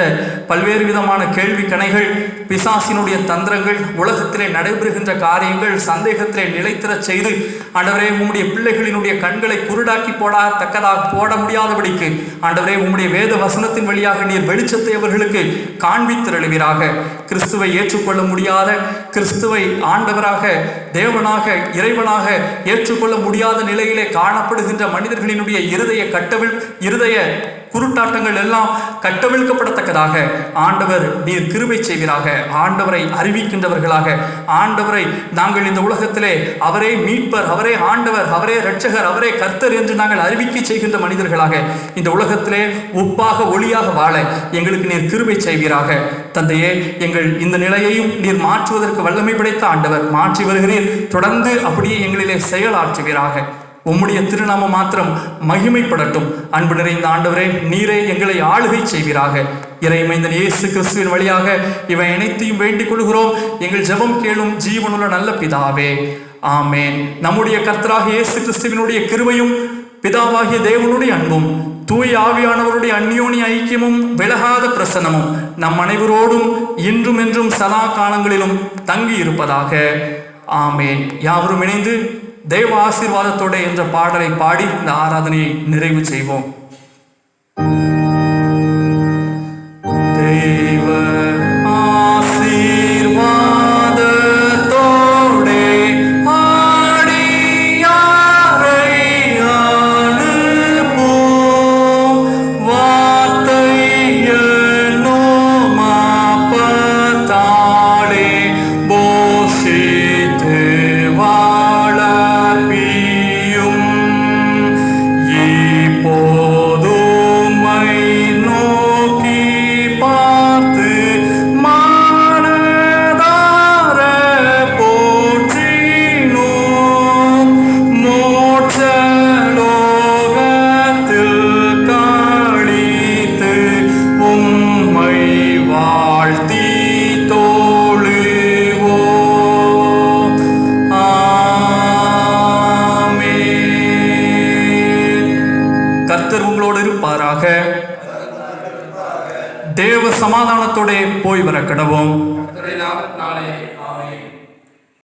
Speaker 1: பல்வேறு விதமான கேள்வி கணைகள், பிசாசினுடைய தந்திரங்கள், உலகத்திலே நடைபெறுகின்ற காரியங்கள் சந்தேகத்திலே நிலைத்திரச் செய்து, ஆண்டவரே, உம்முடைய பிள்ளைகளினுடைய கண்களை குருடாக்கி போட முடியாதபடிக்கு ஆண்டவரே, உம்முடைய வேத வசனத்தின் வழியாக நீர் வெளிச்சத்தை அவர்களுக்கு காண்பித்தருளுவீராக. கிறிஸ்துவை ஏற்றுக்கொள்ள முடியாத, கிறிஸ்துவை ஆண்டவராக, தேவனாக, இறைவனாக ஏற்றுக்கொள்ள முடியாத நிலையிலே காணப்படுகின்ற மனிதர்களினுடைய இருதய
Speaker 2: குருட்டாட்டங்கள் எல்லாம் கட்டவிழ்க்கப்படத்தக்கதாக ஆண்டவர் நீர் கிருபை செய்வீராக. ஆண்டவரை அறிவிக்கின்றவர்களாக, ஆண்டவரை நாங்கள் இந்த உலகத்திலே அவரே மீட்பர், அவரே ஆண்டவர், அவரே இரட்சகர், அவரே கர்த்தர் என்று நாங்கள் அறிவிக்க செய்கின்ற மனிதர்களாக இந்த உலகத்திலே உப்பாக ஒளியாக வாழ எங்களுக்கு நீர் கிருபை செய்வீராக. தந்தையே, எங்கள் இந்த நிலையையும் நீர் மாற்றுவதற்கு வல்லமை படைத்த ஆண்டவர், மாற்றி வருகிறீர். தொடர்ந்து அப்படியே எங்களிலே செயலாற்றுவீராக. உம்முடைய திருநாமம் மாத்திரம் மகிமைப்படட்டும். அன்பு நிறைந்த ஆண்டவரே, நீரே எங்களை ஆளுகை செய்வீராக. இறைமைந்தன் இயேசு கிறிஸ்துவின் வழியாக இவை அனைத்தையும் வேண்டிக் கொள்கிறோம். எங்கள் ஜெபம் கேளும் ஜீவனுள்ள நல்ல பிதாவே, ஆமேன். நம்முடைய கர்த்தராகிய இயேசு கிறிஸ்துவினுடைய கிருபையும் பிதாவாகிய தேவனுடைய அன்பும் தூய ஆவியானவருடைய அந்யோன்ய ஐக்கியமும் விலகாத பிரசன்னமும் நம் அனைவரோடும் இன்றும் என்றும் சதா காலங்களிலும் தங்கி இருப்பதாக. ஆமேன். யாவரும் இணைந்து தேவ ஆசீர்வாதத்தோட என்ற பாடலை பாடி இந்த ஆராதனையை நிறைவு செய்வோம். தேவ ஆசீர்வாதத்தோடே ஆடியாரை அனுப்பும் வார்த்தை என்னும் அப்பத்தாலே போஷித்து தேவ சமாதானத்தோட போய் வர கடவோம்.